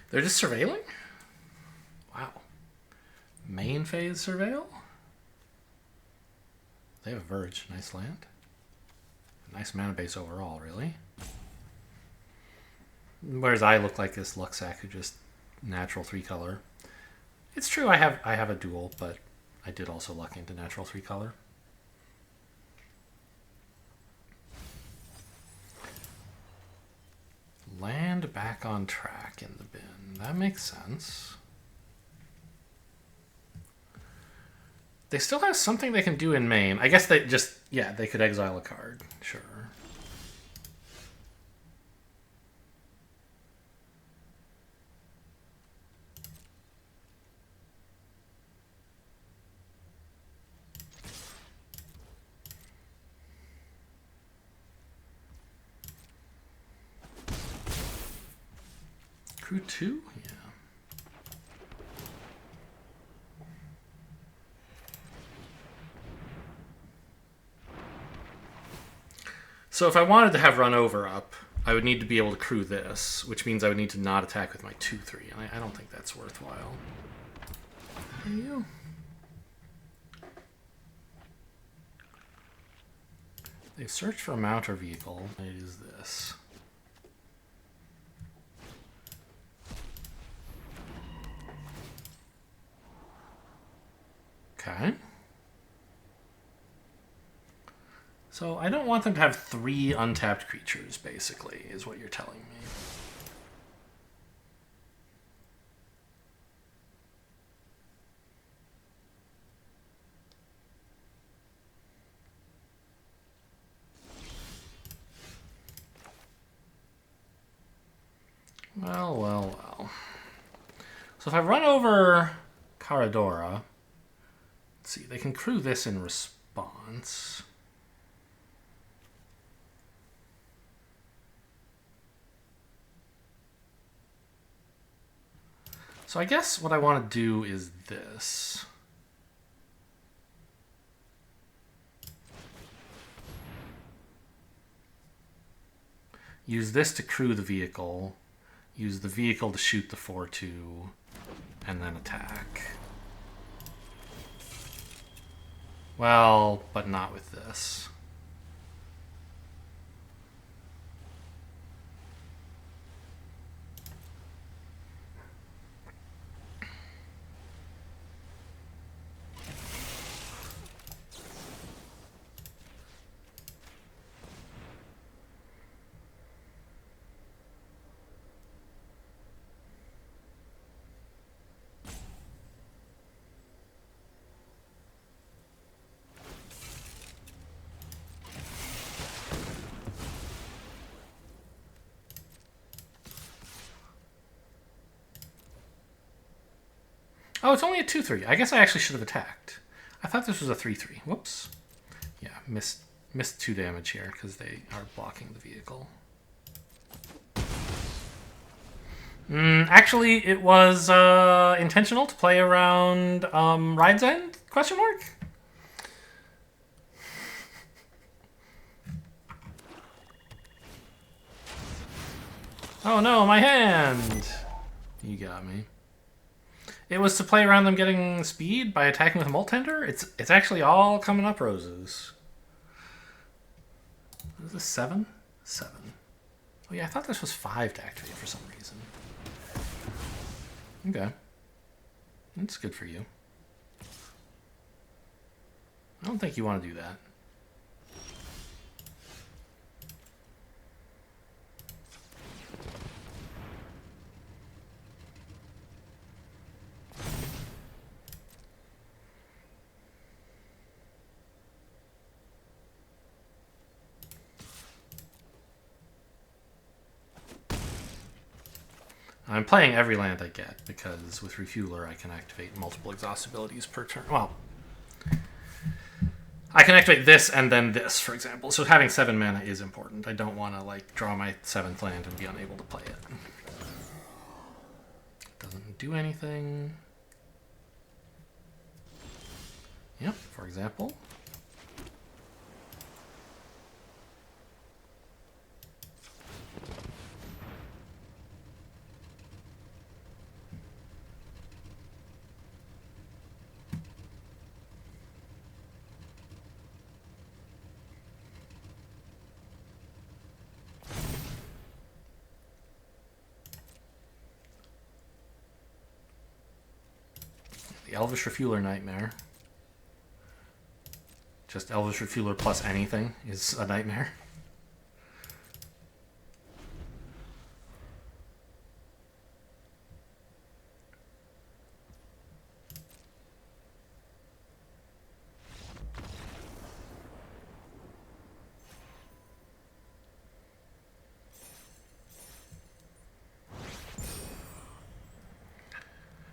They're just surveilling? Wow. Main phase surveil? They have a Verge. Nice land. Nice mana base overall, really. Whereas I look like this Luxac who just natural 3-color. It's true I have a dual, but I did also luck into natural 3-color. Land back on track in the bin. That makes sense. They still have something they can do in main. I guess they just, yeah, they could exile a card. Sure. Crew 2? Yeah. So if I wanted to have run over up, I would need to be able to crew this, which means I would need to not attack with my 2/3, and I don't think that's worthwhile. There you go. They've searched for a mount or vehicle. It is this. Okay. So I don't want them to have 3 untapped creatures, basically, is what you're telling me. Well, well, well. So if I run over Caradora, let's see, they can crew this in response. So I guess what I want to do is this. Use this to crew the vehicle. Use the vehicle to shoot the 4/2, and then attack. Well, but not with this. Oh, it's only a 2/3. I guess I actually should have attacked. I thought this was a 3/3. Whoops. Yeah, missed 2 damage here because they are blocking the vehicle. Actually, it was intentional to play around Ride's End? Question mark? Oh no, my hand! You got me. It was to play around them getting speed by attacking with a Molt Tender? It's actually all coming up roses. Is this 7? 7. Oh yeah, I thought this was 5 to activate for some reason. Okay. That's good for you. I don't think you want to do that. I'm playing every land I get, because with Refueler I can activate multiple exhaust abilities per turn. Well, I can activate this and then this, for example. So having 7 mana is important. I don't want to like draw my 7th land and be unable to play it. Doesn't do anything. Yep, for example. The Elvish Refueler Nightmare. Just Elvish Refueler plus anything is a nightmare.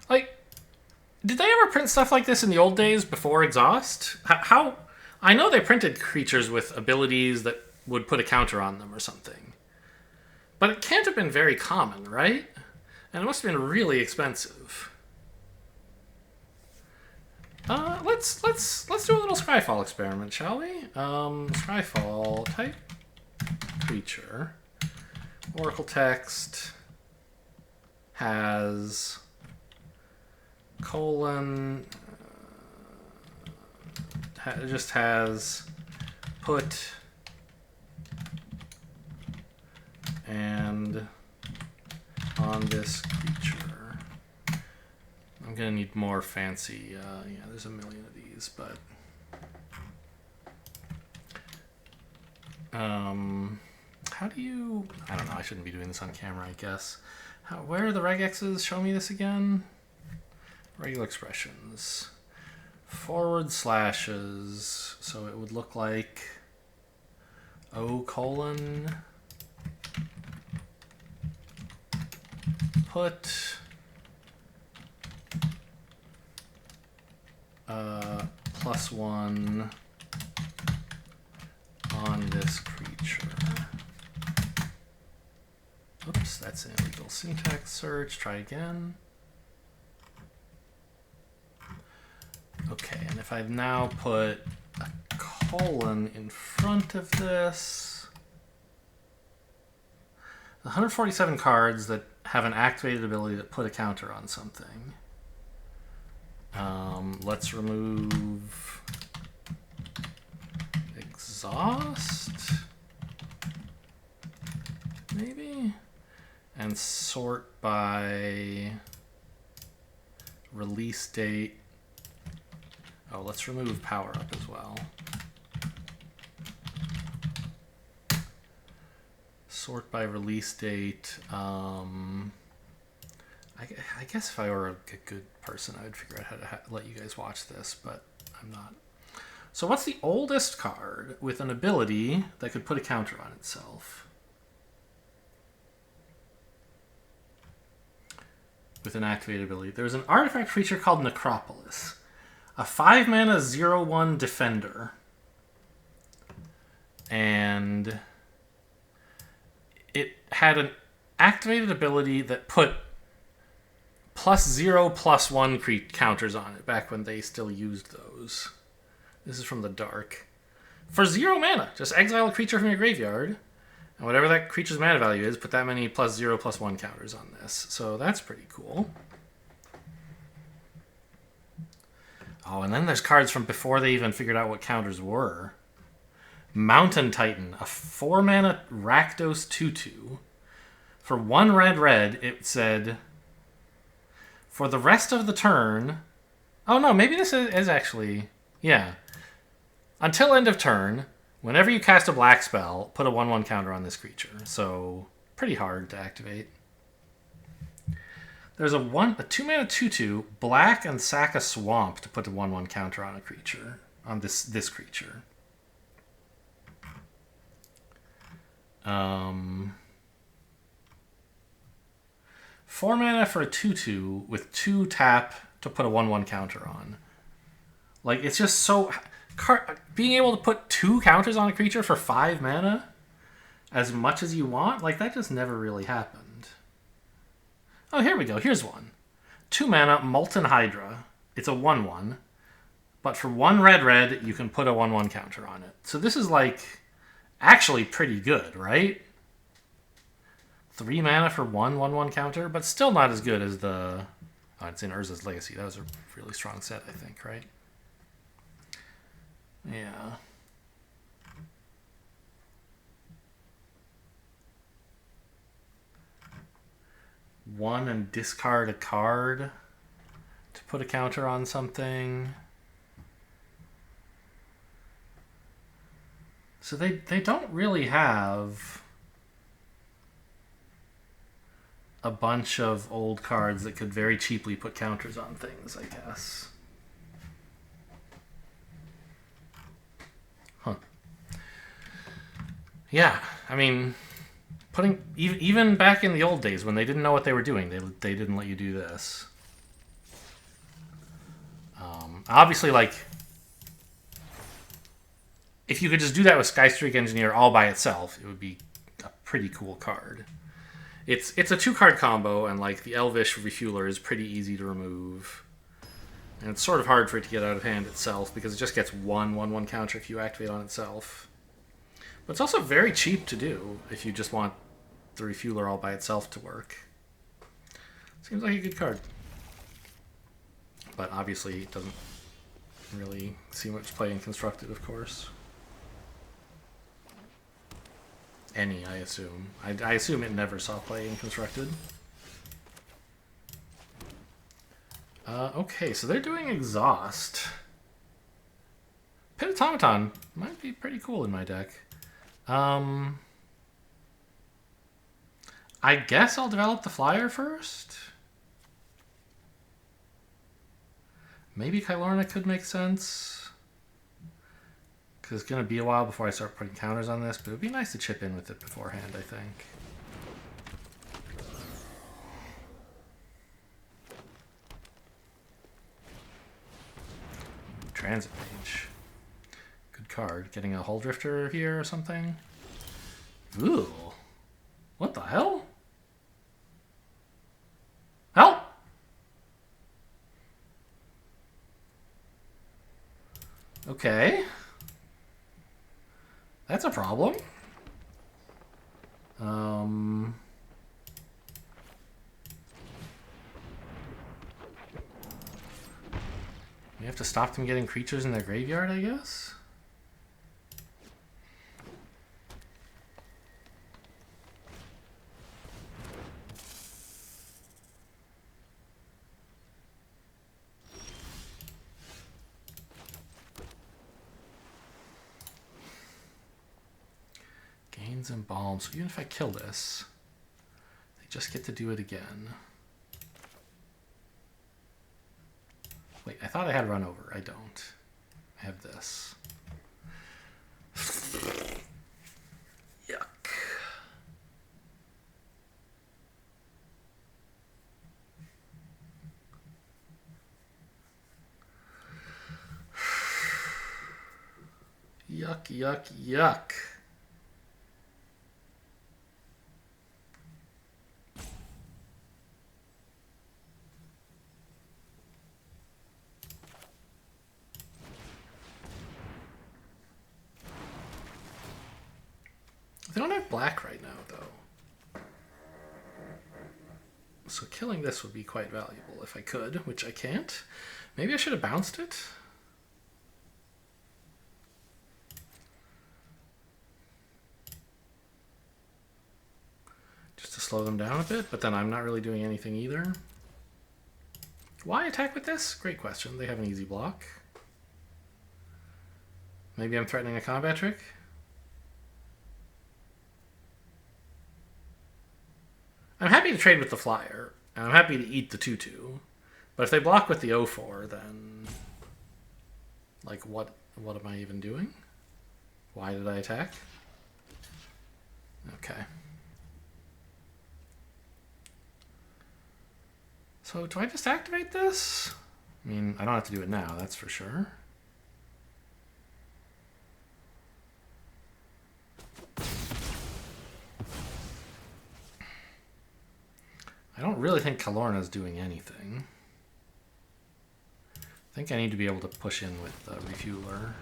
Like, did they ever print stuff like this in the old days before Exhaust? How? I know they printed creatures with abilities that would put a counter on them or something. But it can't have been very common, right? And it must have been really expensive. Let's do a little Scryfall experiment, shall we? Scryfall type creature. Oracle text has colon. It just has put and on this creature. I'm gonna need more fancy. Yeah, there's a million of these, but how do you? I don't know. I shouldn't be doing this on camera, I guess. Where are the regexes? Show me this again. Regular expressions. Forward slashes, so it would look like O colon put +1 on this creature. Oops, that's an illegal syntax search. Try again. Okay, and if I now put a colon in front of this, 147 cards that have an activated ability that put a counter on something. Let's remove exhaust, maybe, and sort by release date. Oh, let's remove power up as well. Sort by release date. I guess if I were a good person, I would figure out how to let you guys watch this, but I'm not. So what's the oldest card with an ability that could put a counter on itself? With an activated ability. There's an artifact creature called Necropolis. A 5-mana 0/1 defender. And it had an activated ability that put +0/+1 counters on it back when they still used those. This is from the dark. For 0 mana, just exile a creature from your graveyard, and whatever that creature's mana value is, put that many +0/+1 counters on this. So that's pretty cool. Oh, and then there's cards from before they even figured out what counters were. Mountain Titan, a 4-mana Rakdos 2/2. For 1 red, it said, for the rest of the turn... Oh, no, maybe this is actually... Yeah. Until end of turn, whenever you cast a black spell, put a 1/1 counter on this creature. So, pretty hard to activate. There's a 2-mana 2/2, black, and sack a swamp to put a 1/1 counter on a creature. On this creature. 4 mana for a 2/2 with 2 tap to put a 1/1 counter on. Like, it's just so... being able to put 2 counters on a creature for 5 mana as much as you want, like, that just never really happened. Oh, here we go. Here's one. 2 mana, Molten Hydra. It's a 1/1. But for 1 red, you can put a 1/1 counter on it. So this is, like, actually pretty good, right? 3 mana for 1/1 counter, but still not as good as the... Oh, it's in Urza's Legacy. That was a really strong set, I think, right? Yeah. One and discard a card to put a counter on something. So they don't really have a bunch of old cards that could very cheaply put counters on things, I guess. Huh. Yeah, I mean, putting even back in the old days when they didn't know what they were doing, they didn't let you do this. Obviously, like, if you could just do that with Skystreak Engineer all by itself, it would be a pretty cool card. It's a 2-card combo, and like the Elvish Refueler is pretty easy to remove. And it's sort of hard for it to get out of hand itself, because it just gets 1/1 counter if you activate on itself. But it's also very cheap to do if you just want the Refueler all by itself to work. Seems like a good card. But obviously it doesn't really see much play in Constructed, of course. Any, I assume. I assume it never saw play in Constructed. Okay, so they're doing Exhaust. Pit Automaton might be pretty cool in my deck. I guess I'll develop the flyer first. Maybe Kylorna could make sense. Because it's going to be a while before I start putting counters on this, but it would be nice to chip in with it beforehand, I think. Transit Mage. Good card. Getting a Hull Drifter here or something. Ooh. What the hell? Help! Okay. That's a problem. We have to stop them getting creatures in their graveyard, I guess? Gains and Balm. So even if I kill this, they just get to do it again. Wait, I thought I had Run Over. I don't. I have this. Yuck. Yuck, yuck, yuck. They don't have black right now, though. So killing this would be quite valuable if I could, which I can't. Maybe I should have bounced it. Just to slow them down a bit, but then I'm not really doing anything either. Why attack with this? Great question. They have an easy block. Maybe I'm threatening a combat trick? I'm happy to trade with the flyer, and I'm happy to eat the 2/2. But if they block with the 0/4, then... Like, what am I even doing? Why did I attack? Okay. So do I just activate this? I mean, I don't have to do it now, that's for sure. I don't really think Kalorna's doing anything. I think I need to be able to push in with the Refueler.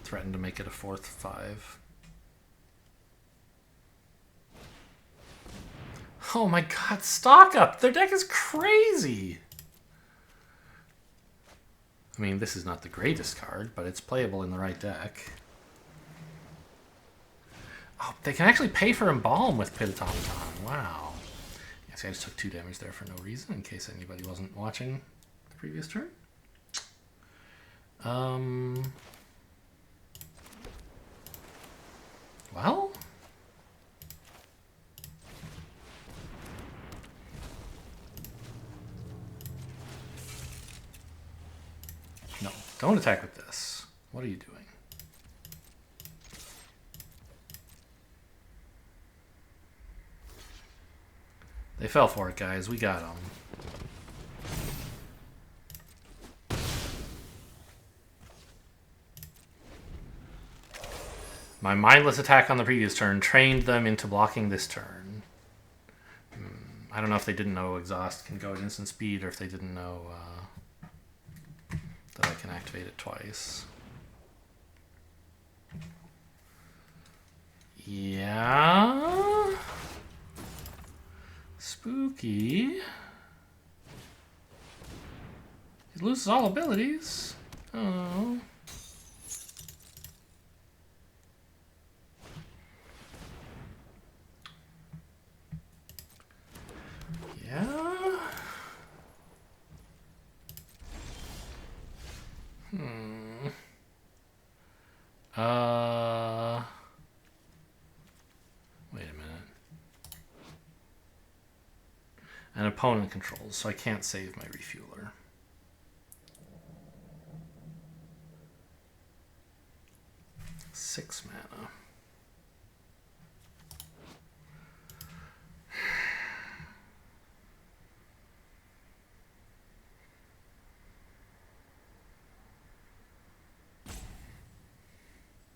Threaten to make it a 4/5. Oh my god, stock up! Their deck is crazy! I mean, this is not the greatest card, but it's playable in the right deck. Oh, they can actually pay for Embalm with Pit Automaton. Wow. Yeah, see, I just took 2 damage there for no reason, in case anybody wasn't watching the previous turn. Well... No, don't attack with this. What are you doing? They fell for it, guys. We got them. My mindless attack on the previous turn trained them into blocking this turn. I don't know if they didn't know Exhaust can go at instant speed or if they didn't know that I can activate it twice. Yeah. Spooky. He loses all abilities. Oh. Yeah. Wait a minute. An opponent controls, so I can't save my Refueler. Six mana.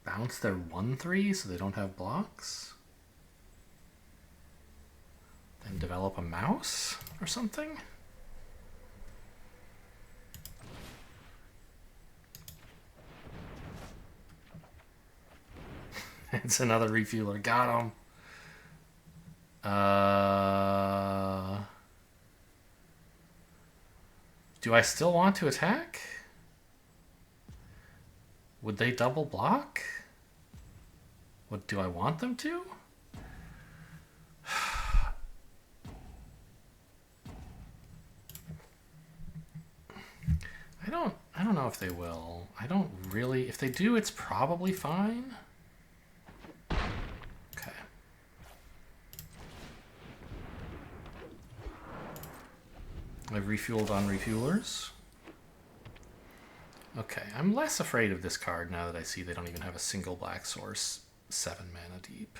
Bounce their 1/3 so they don't have blocks? Then develop a mouse or something? It's another Refueler. Got him. Do I still want to attack? Would they double block? What do I want them to? I don't know if they will. I don't really. If they do, it's probably fine. Okay. I've refueled on Refuelers. Okay, I'm less afraid of this card now that I see they don't even have a single black source 7 mana deep.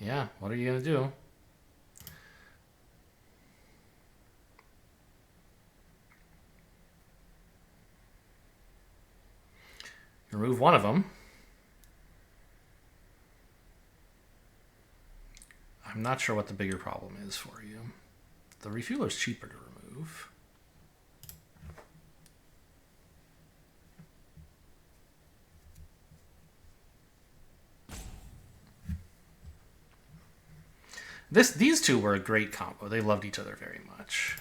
Yeah, what are you going to do? Remove one of them. I'm not sure what the bigger problem is for you. The Refueler's cheaper to remove. These two were a great combo. They loved each other very much.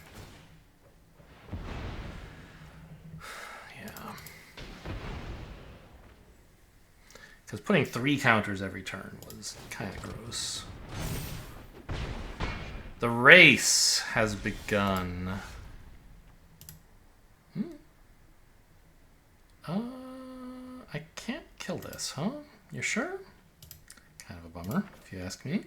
Yeah. Because putting 3 counters every turn was kind of gross. The race has begun. I can't kill this, huh? You're sure? Kind of a bummer, if you ask me.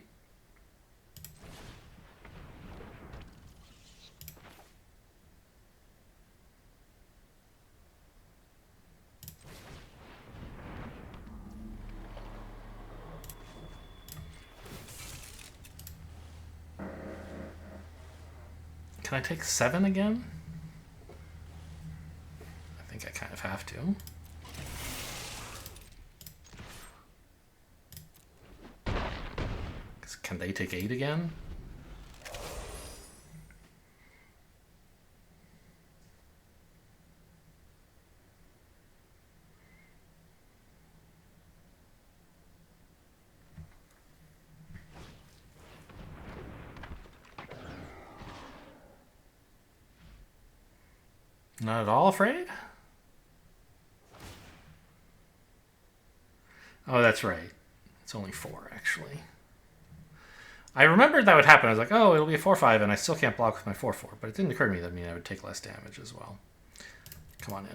Can I take 7 again? I think I kind of have to. Can they take 8 again? Not at all afraid? Oh, that's right. It's only 4, actually. I remembered that would happen. I was like, oh, it'll be a 4-5, and I still can't block with my 4-4. But it didn't occur to me that I would take less damage as well. Come on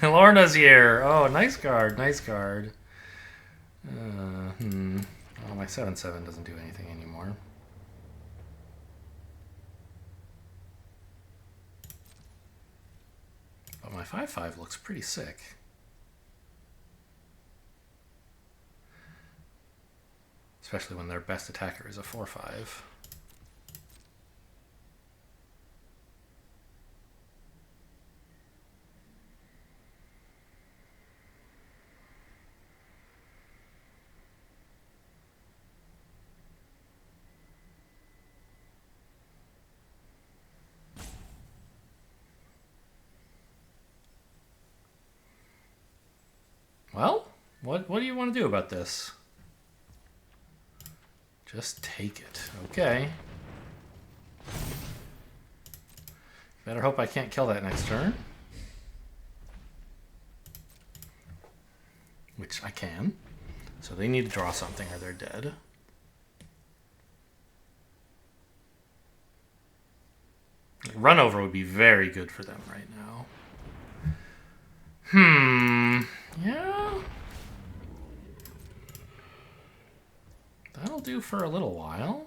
in. Lorna's here. Oh, nice card. Nice card. Oh, my 7-7 doesn't do anything anymore. But my 5-5 looks pretty sick. Especially when their best attacker is a 4-5. Well, what do you want to do about this? Just take it. Okay. Better hope I can't kill that next turn. Which I can. So they need to draw something or they're dead. Runover would be very good for them right now. Yeah. That'll do for a little while.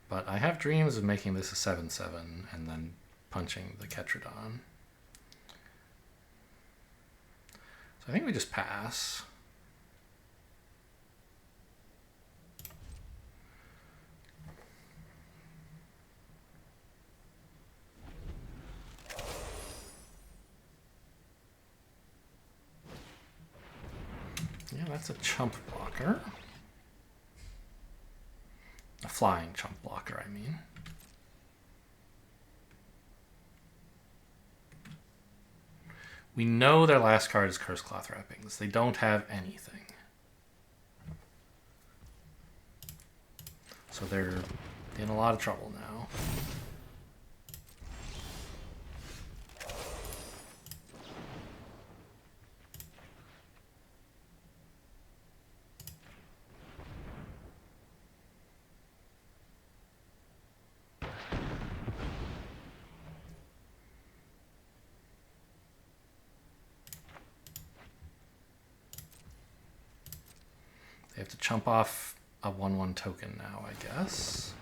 But I have dreams of making this a 7-7 and then punching the Ketradon. So I think we just pass. Yeah, that's a chump blocker. A flying chump blocker, I mean. We know their last card is Curse Cloth Wrappings. They don't have anything. So they're in a lot of trouble now. They have to chump off a 1/1 token now, I guess.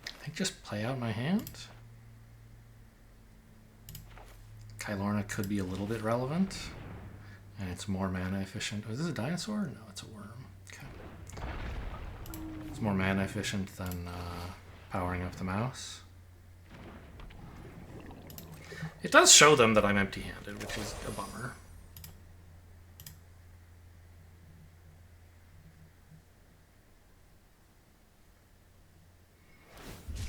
I think just play out my hand. Kylorna could be a little bit relevant, and it's more mana efficient. Oh, is this a dinosaur? No, it's a worm. Okay. It's more mana efficient than powering up the mouse. It does show them that I'm empty-handed, which is a bummer.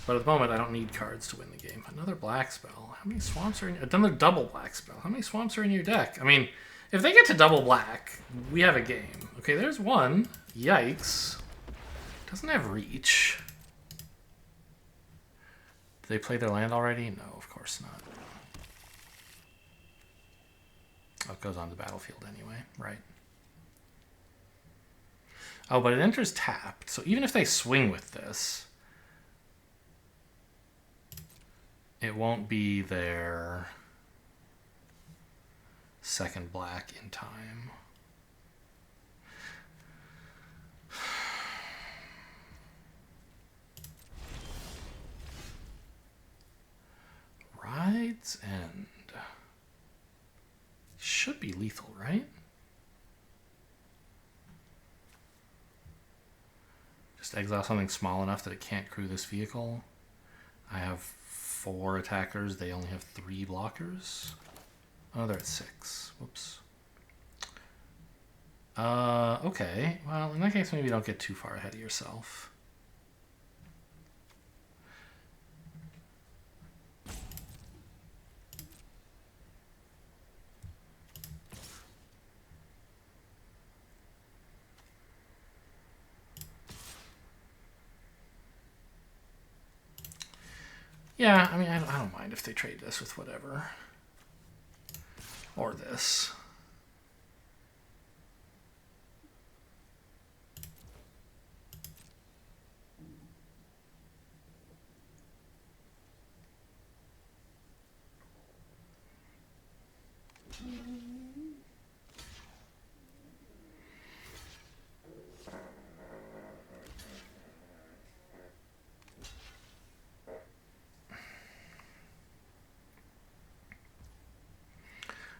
But at the moment, I don't need cards to win the game. Another black spell. How many swamps are in... Another double black spell. How many swamps are in your deck? I mean, if they get to double black, we have a game. Okay, there's one. Yikes. Doesn't have reach. Did they play their land already? No, of course not. Oh, it goes on the battlefield anyway, right? Oh, but it enters tapped. So even if they swing with this, it won't be their second black in time. Ride's End. Should be lethal, right? Just exile something small enough that it can't crew this vehicle. I have 4 attackers. They only have 3 blockers. Oh, they're at 6. Whoops. Okay. Well, in that case, maybe don't get too far ahead of yourself. Yeah, I mean, I don't mind if they trade this with whatever. Or this.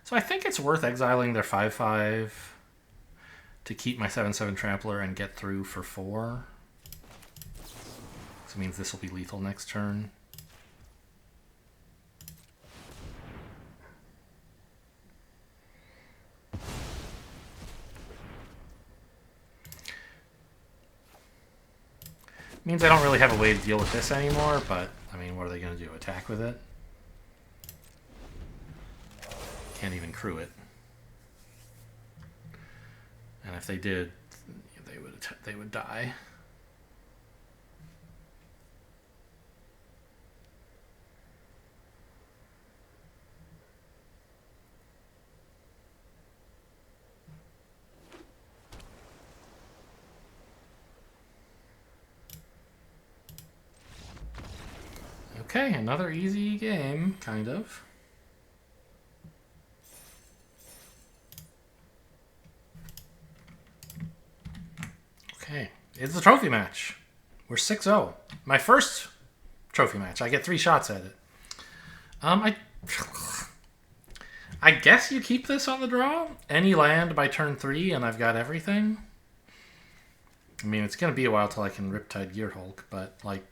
So I think it's worth exiling their 5/5 to keep my 7/7 Trampler and get through for 4. So it means this will be lethal next turn. Means I don't really have a way to deal with this anymore, but I mean, what are they going to do? Attack with it? Can't even crew it. And if they did, they would die. Okay, another easy game, kind of. Okay, it's a trophy match. We're 6-0. My first trophy match. I get 3 shots at it. I guess you keep this on the draw. Any land by turn 3, and I've got everything. I mean, it's going to be a while till I can Riptide Gear Hulk, but like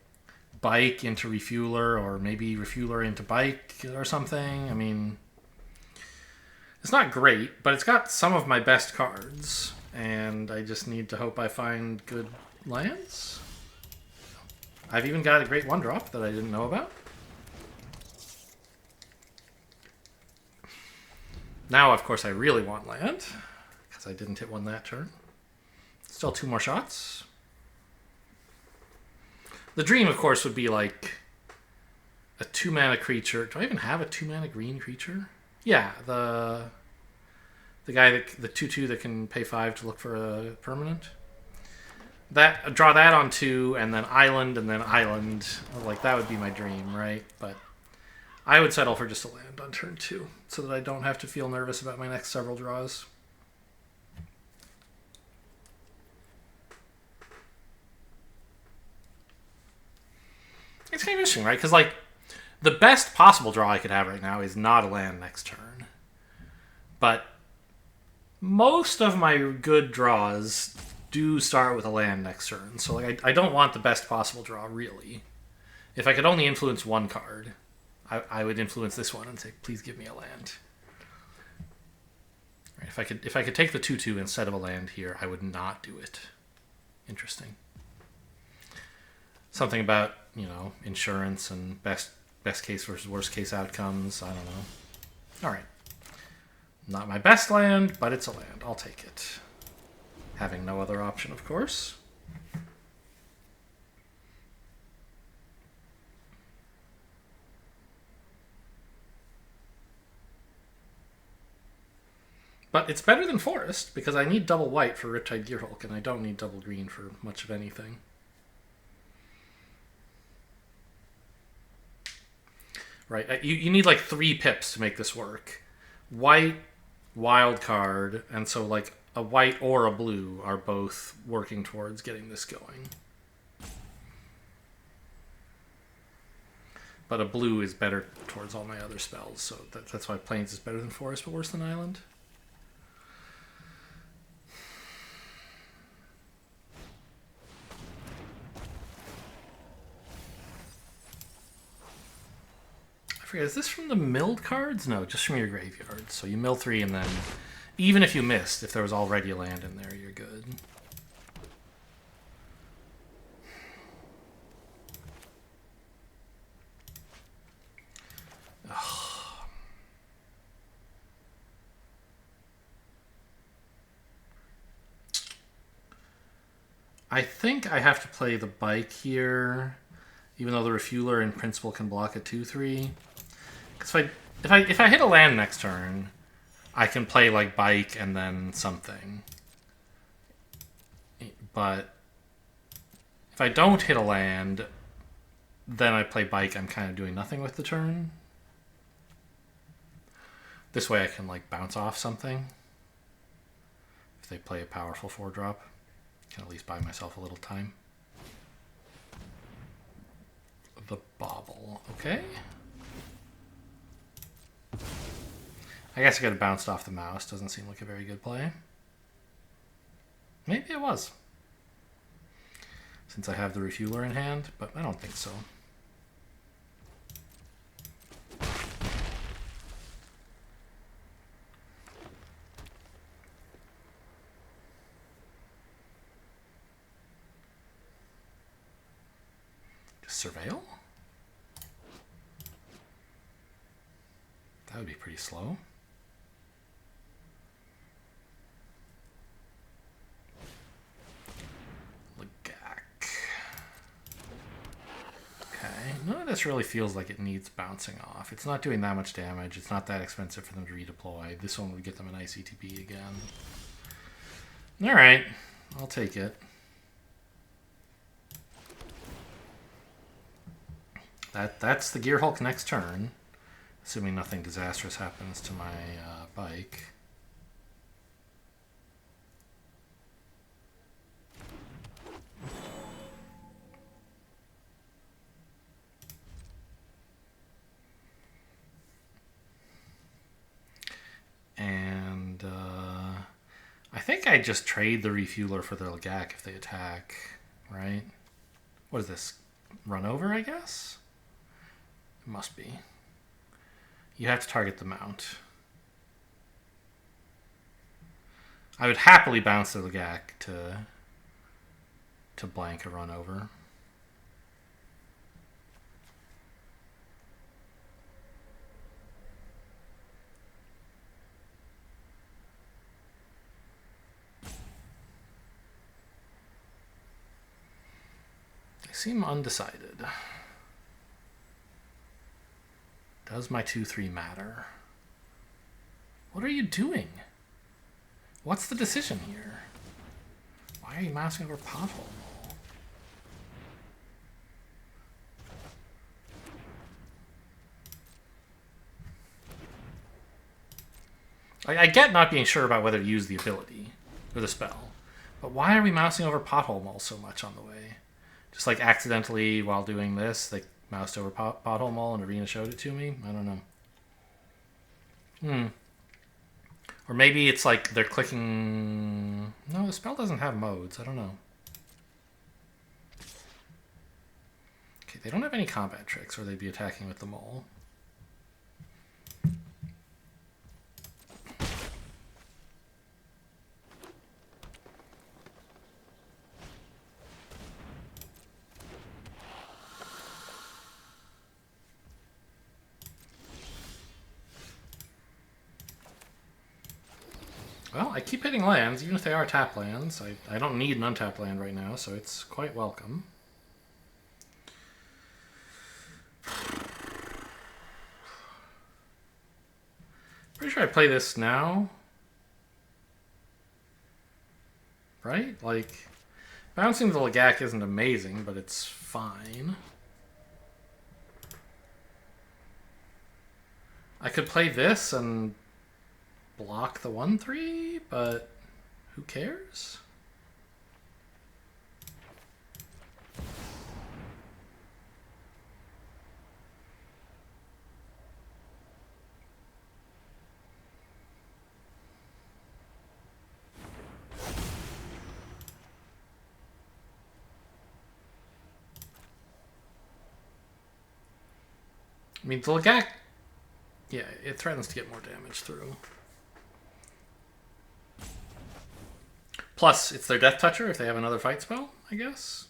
bike into Refueler, or maybe Refueler into bike or something. I mean, it's not great, but it's got some of my best cards, and I just need to hope I find good lands. I've even got a great 1-drop that I didn't know about. Now, of course, I really want land, because I didn't hit 1 that turn. Still 2 more shots. The dream, of course, would be like a 2-mana creature. Do I even have a 2-mana green creature? Yeah, the guy that the 2/2 that can pay 5 to look for a permanent. That draw that on 2, and then island, and then island. Like that would be my dream, right? But I would settle for just a land on turn 2, so that I don't have to feel nervous about my next several draws. It's kind of interesting, right? Because like the best possible draw I could have right now is not a land next turn. But most of my good draws do start with a land next turn. So like I don't want the best possible draw, really. If I could only influence 1 card, I would influence this one and say, please give me a land. Right, if I could take the 2/2 instead of a land here, I would not do it. Interesting. Something about, you know, insurance and best case versus worst case outcomes. I don't know. All right. Not my best land, but it's a land. I'll take it. Having no other option, of course. But it's better than Forest, because I need double white for Riptide Gearhulk, and I don't need double green for much of anything. Right? You need like 3 pips to make this work. White, wild card, and so like a white or a blue are both working towards getting this going. But a blue is better towards all my other spells, so that's why Plains is better than Forest, but worse than Island. I forget, is this from the milled cards? No, just from your graveyard. So you mill 3 and then, even if you missed, if there was already a land in there, you're good. I think I have to play the bike here, even though the Refueler in principle can block a 2/3. Because if I hit a land next turn, I can play like bike and then something. But if I don't hit a land, then I play bike. I'm kind of doing nothing with the turn. This way I can like bounce off something. If they play a powerful 4-drop. Can at least buy myself a little time. The Bauble. Okay. I guess I got it bounced off the mouse. Doesn't seem like a very good play. Maybe it was. Since I have the Refueler in hand, but I don't think so. Surveil? That would be pretty slow. Legak. Okay, none of this really feels like it needs bouncing off. It's not doing that much damage. It's not that expensive for them to redeploy. This one would get them a nice ETB again. Alright, I'll take it. That's the Gearhulk next turn, assuming nothing disastrous happens to my bike. And I think I just trade the Refueler for the Legak if they attack, right? What is this? Run over, I guess? It must be. You have to target the mount. I would happily bounce the Legak to blank a run over. They seem undecided. Does my 2/3 matter? What are you doing? What's the decision here? Why are you mousing over Pothole? I get not being sure about whether to use the ability or the spell, but why are we mousing over Pothole Mole so much on the way? Just like accidentally while doing this, they moused over Pothole Mole and Arena showed it to me? I don't know. Or maybe it's like they're clicking... No, the spell doesn't have modes. I don't know. Okay, they don't have any combat tricks or they'd be attacking with the mole. Well, I keep hitting lands, even if they are tap lands. I don't need an untapped land right now, so it's quite welcome. Pretty sure I play this now. right? Like, bouncing the Lagak isn't amazing, but it's fine. I could play this and block the 1/3, but who cares? I mean, the Lagak, yeah, it threatens to get more damage through. Plus, it's their Death Toucher if they have another fight spell, I guess.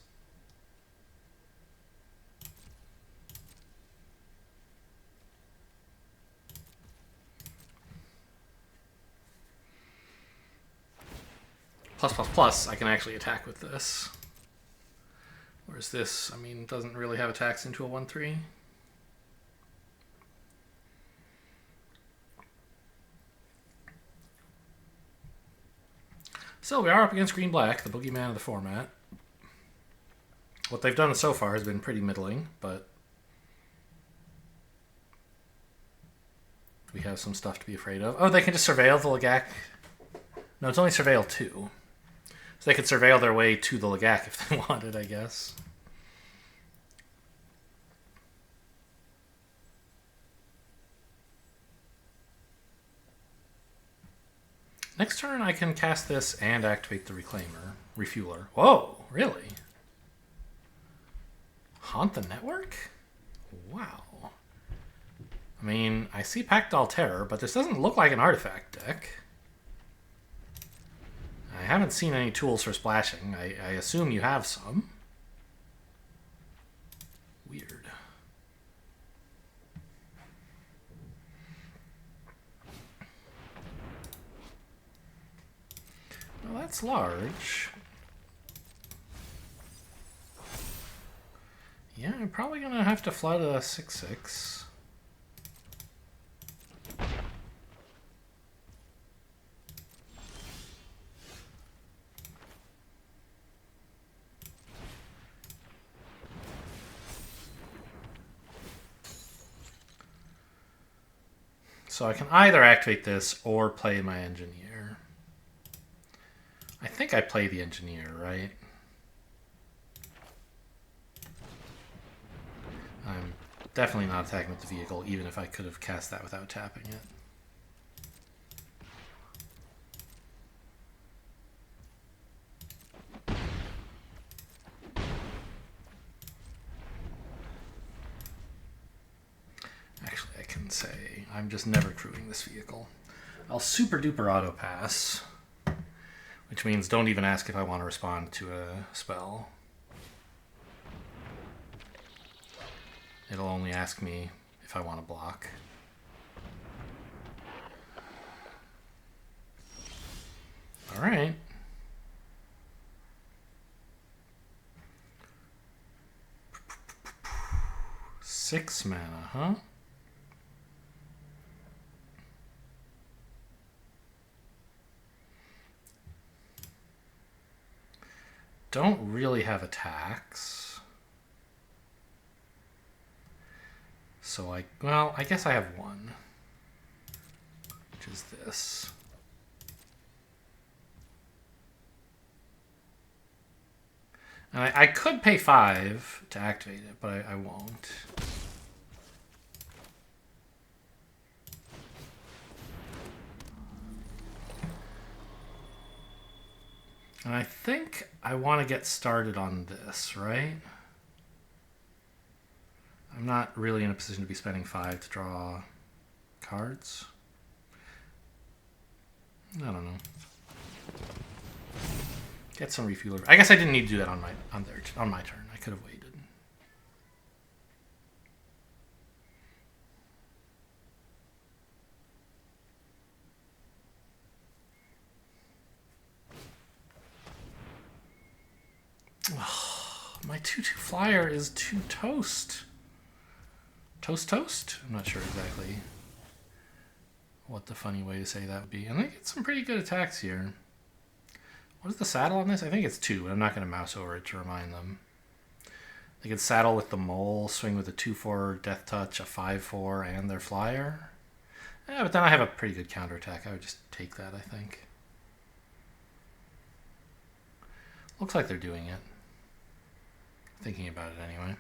Plus, I can actually attack with this. Whereas this, I mean, doesn't really have attacks into a 1/3. So we are up against green-black, the boogeyman of the format. What they've done so far has been pretty middling, but we have some stuff to be afraid of. Oh, they can just surveil the Lagak. No, it's only surveil 2. So they could surveil their way to the Lagak if they wanted, I guess. Next turn, I can cast this and activate the Reclaimer. Refueler. Whoa, really? Haunt the Network? Wow. I mean, I see Pactol Terror, but this doesn't look like an artifact deck. I haven't seen any tools for splashing. I assume you have some. Weird. Well, that's large. Yeah, I'm probably going to have to flood a 6/6. So I can either activate this or play my Engineer. I think I play the Engineer, right? I'm definitely not attacking with the vehicle, even if I could have cast that without tapping it. Actually, I can say I'm just never crewing this vehicle. I'll super duper auto pass, which means don't even ask if I want to respond to a spell. It'll only ask me if I want to block. All right. Six mana, huh? Don't really have attacks. So I guess I have one, which is this. And I could pay 5 to activate it, but I won't. And I think I want to get started on this, right? I'm not really in a position to be spending 5 to draw cards. I don't know. Get some refueler. I guess I didn't need to do that on my turn. I could have waited. Oh, my 2/2 flyer is too toast. Toast? I'm not sure exactly what the funny way to say that would be. And I get some pretty good attacks here. What is the saddle on this? I think it's 2. I'm not going to mouse over it to remind them. They can saddle with the mole, swing with a 2/4 death touch, a 5/4, and their flyer. Yeah, but then I have a pretty good counterattack. I would just take that, I think. Looks like they're doing it. Thinking about it anyway.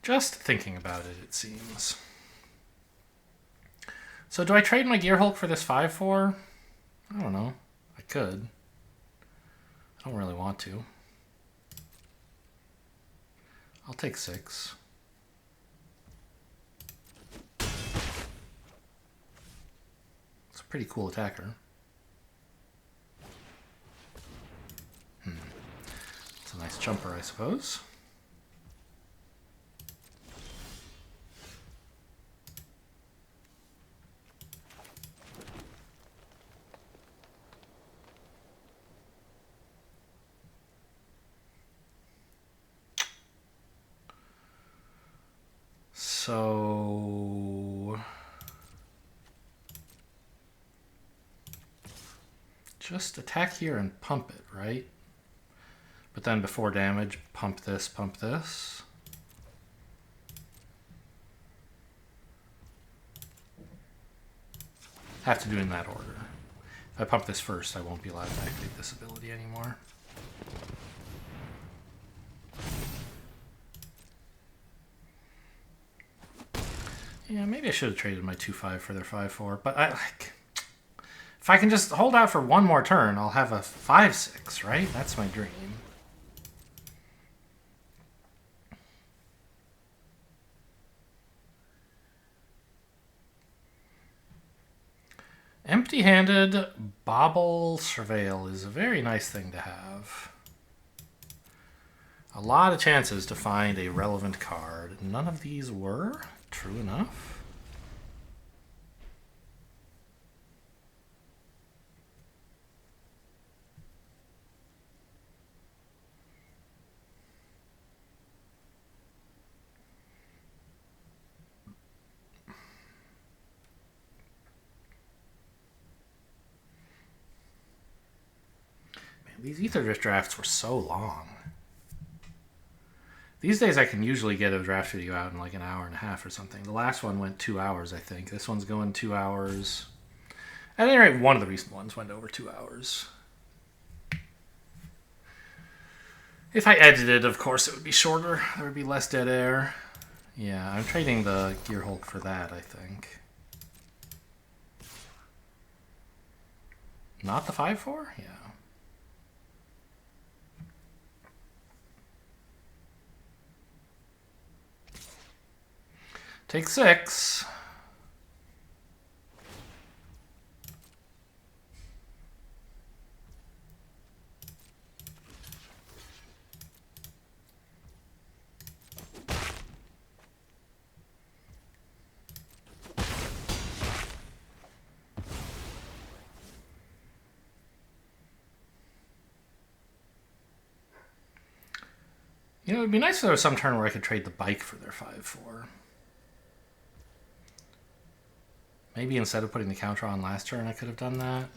Just thinking about it, it seems. So do I trade my Gear Hulk for this 5/4? I don't know. I could. I don't really want to. I'll take 6. It's a pretty cool attacker. It's a nice jumper, I suppose. So just attack here and pump it, right? But then before damage, pump this, pump this. Have to do it in that order. If I pump this first, I won't be allowed to activate this ability anymore. Yeah, maybe I should have traded my 2/5 for their 5/4, but if I can just hold out for one more turn, I'll have a 5/6, right? That's my dream. Empty-handed Bauble Surveil is a very nice thing to have. A lot of chances to find a relevant card. None of these were. True enough. Man, these Ether Drift drafts were so long. These days I can usually get a draft video out in like an hour and a half or something. The last one went 2 hours, I think. This one's going 2 hours. At any rate, one of the recent ones went over 2 hours. If I edited, of course, it would be shorter. There would be less dead air. Yeah, I'm trading the Gear Hulk for that, I think. Not the 5/4? Yeah. Take 6. You know, it'd be nice if there was some turn where I could trade the bike for their 5/4. Maybe instead of putting the counter on last turn, I could have done that.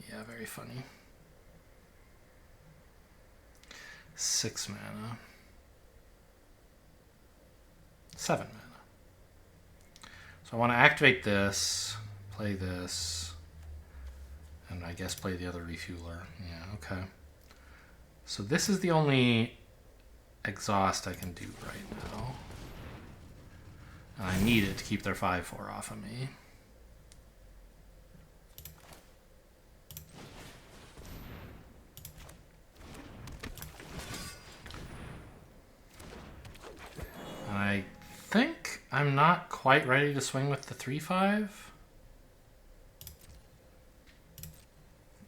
Yeah, very funny. 6 mana. 7 mana. So I want to activate this, play this, and I guess play the other Refueler. Yeah, okay. So this is the only exhaust I can do right now. And I need it to keep their 5/4 off of me. And I think I'm not quite ready to swing with the 3/5.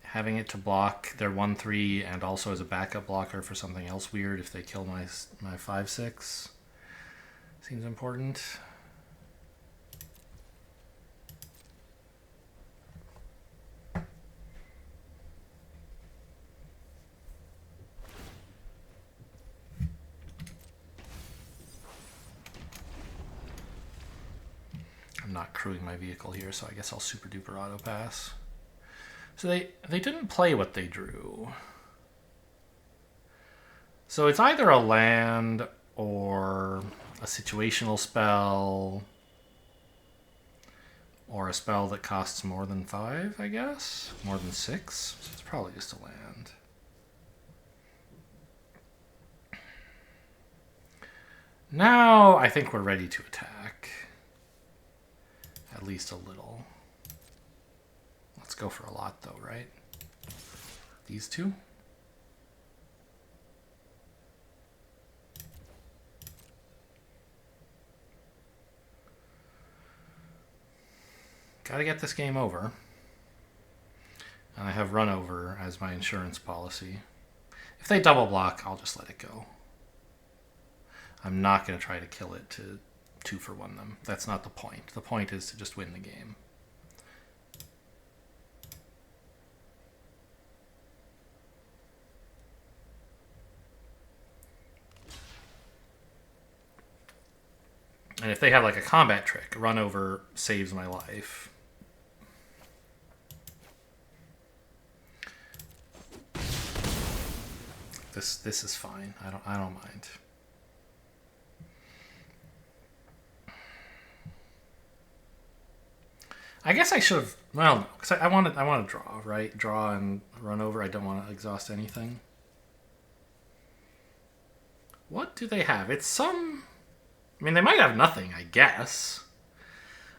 Having it to block their 1/3 and also as a backup blocker for something else weird if they kill my 5/6 seems important. not crewing my vehicle here, so I guess I'll super duper auto pass. So they didn't play what they drew. So it's either a land or a situational spell or a spell that costs more than 5, I guess? More than 6? So it's probably just a land. Now I think we're ready to attack. At least a little. Let's go for a lot though, right? These two? Gotta get this game over. And I have run over as my insurance policy. If they double block, I'll just let it go. I'm not going to try to kill it to 2-for-1 them. That's not the point. The point is to just win the game. And if they have like a combat trick, run over saves my life. This is fine. I don't mind. I guess I should have. Well, no, because I want to draw, right? Draw and run over. I don't want to exhaust anything. What do they have? It's some. I mean, they might have nothing, I guess.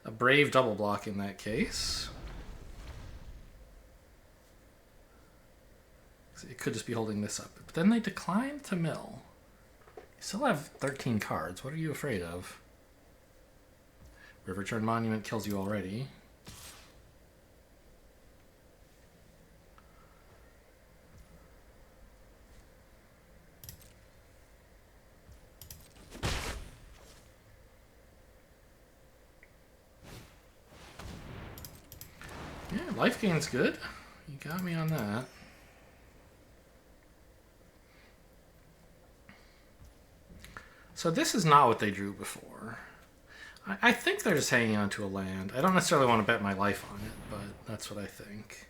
A brave double block in that case. It could just be holding this up. But then they decline to mill. You still have 13 cards. What are you afraid of? Riverturn Monument kills you already. Yeah, life gain's good. You got me on that. So this is not what they drew before. I think they're just hanging on to a land. I don't necessarily want to bet my life on it, but that's what I think.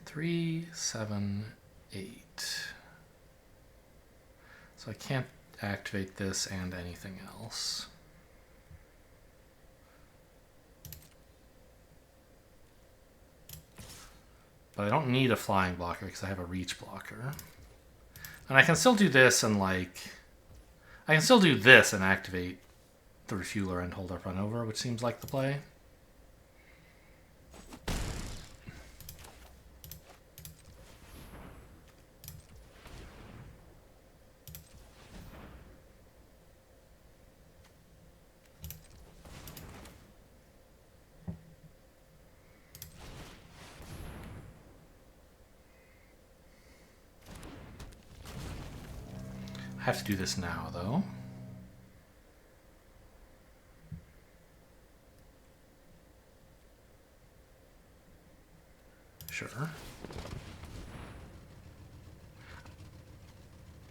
Three, 7, 8. So I can't activate this and anything else. But I don't need a flying blocker because I have a reach blocker. And I can still do this and like... I can still do this and activate the Refueler and hold up run over, which seems like the play. I have to do this now, though. Sure.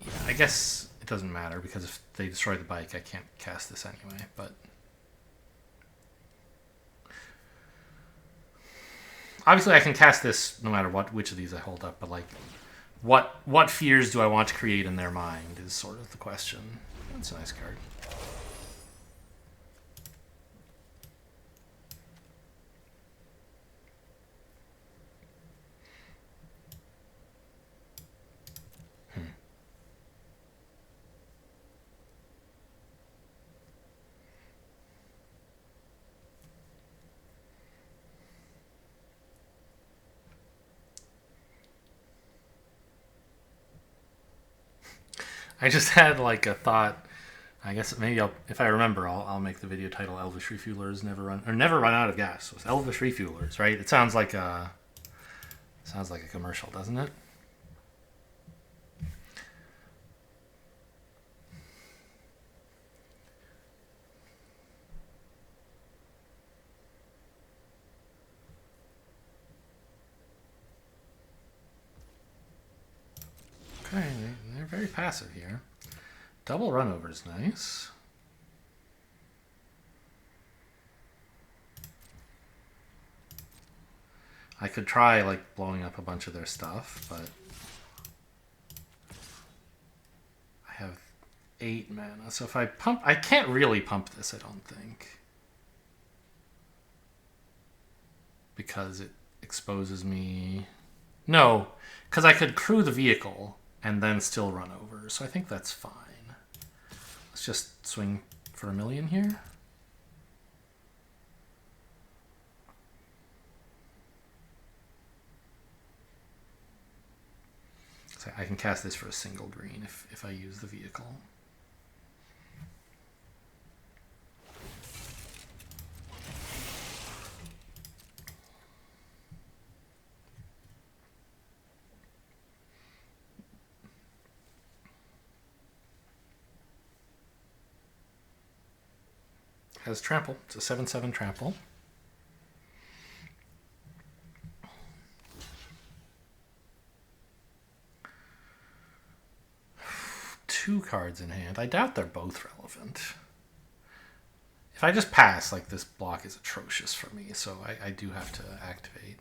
Yeah, I guess it doesn't matter, because if they destroy the bike, I can't cast this anyway, but... Obviously, I can cast this no matter which of these I hold up, but, like... What fears do I want to create in their mind is sort of the question. That's a nice card. I just had like a thought. I guess maybe if I remember, I'll make the video title "Elvish Refuelers never run out of gas." So it's Elvish Refuelers, right? It sounds like a commercial, doesn't it? Okay, they're very passive here. Double run over is nice. I could try like blowing up a bunch of their stuff, but I have 8 mana. So if I pump, I can't really pump this, I don't think. Because it exposes me. No, because I could crew the vehicle and then still run over. So I think that's fine. Let's just swing for a million here. So I can cast this for a single green if I use the vehicle. Has trample. It's a 7/7 trample. Two cards in hand. I doubt they're both relevant. If I just pass, like, this block is atrocious for me, so I do have to activate.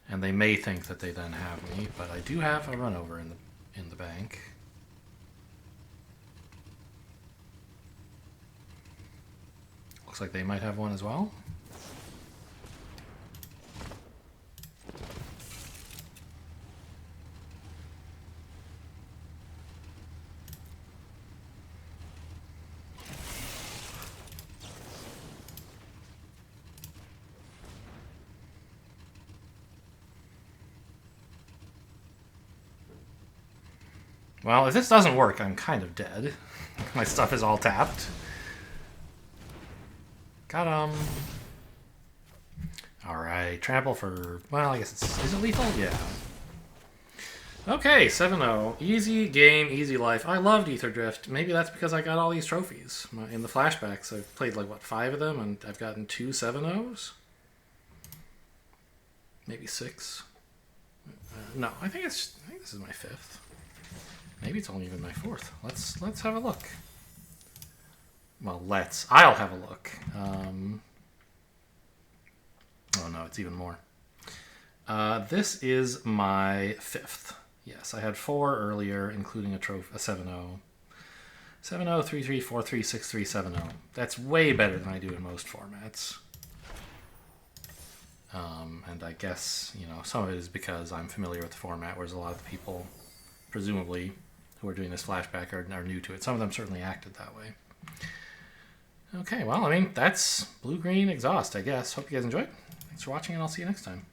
And they may think that they then have me, but I do have a run over in the bank. Looks like they might have one as well. Well, if this doesn't work, I'm kind of dead. My stuff is all tapped. Got him. Alright, trample for... Well, I guess it's... Is it lethal? Yeah. Okay, 7-0. Easy game, easy life. I loved Ether Drift. Maybe that's because I got all these trophies. In the flashbacks, I've played, like, what, 5 of them? And I've gotten 2 7-0s? Maybe 6. No, I think this is my 5th. Maybe it's only even my 4th. Let's have a look. Well, I'll have a look. Oh no, it's even more. This is my 5th. Yes, I had 4 earlier, including a 7-0. 7-0, 3-3, 4-3, 6-3, 7-0. That's way better than I do in most formats. And I guess, you know, some of it is because I'm familiar with the format, whereas a lot of the people, presumably, who are doing this flashback are new to it. Some of them certainly acted that way. Okay, well, I mean, that's Blue-Green Exhaust, I guess. Hope you guys enjoyed. Thanks for watching, and I'll see you next time.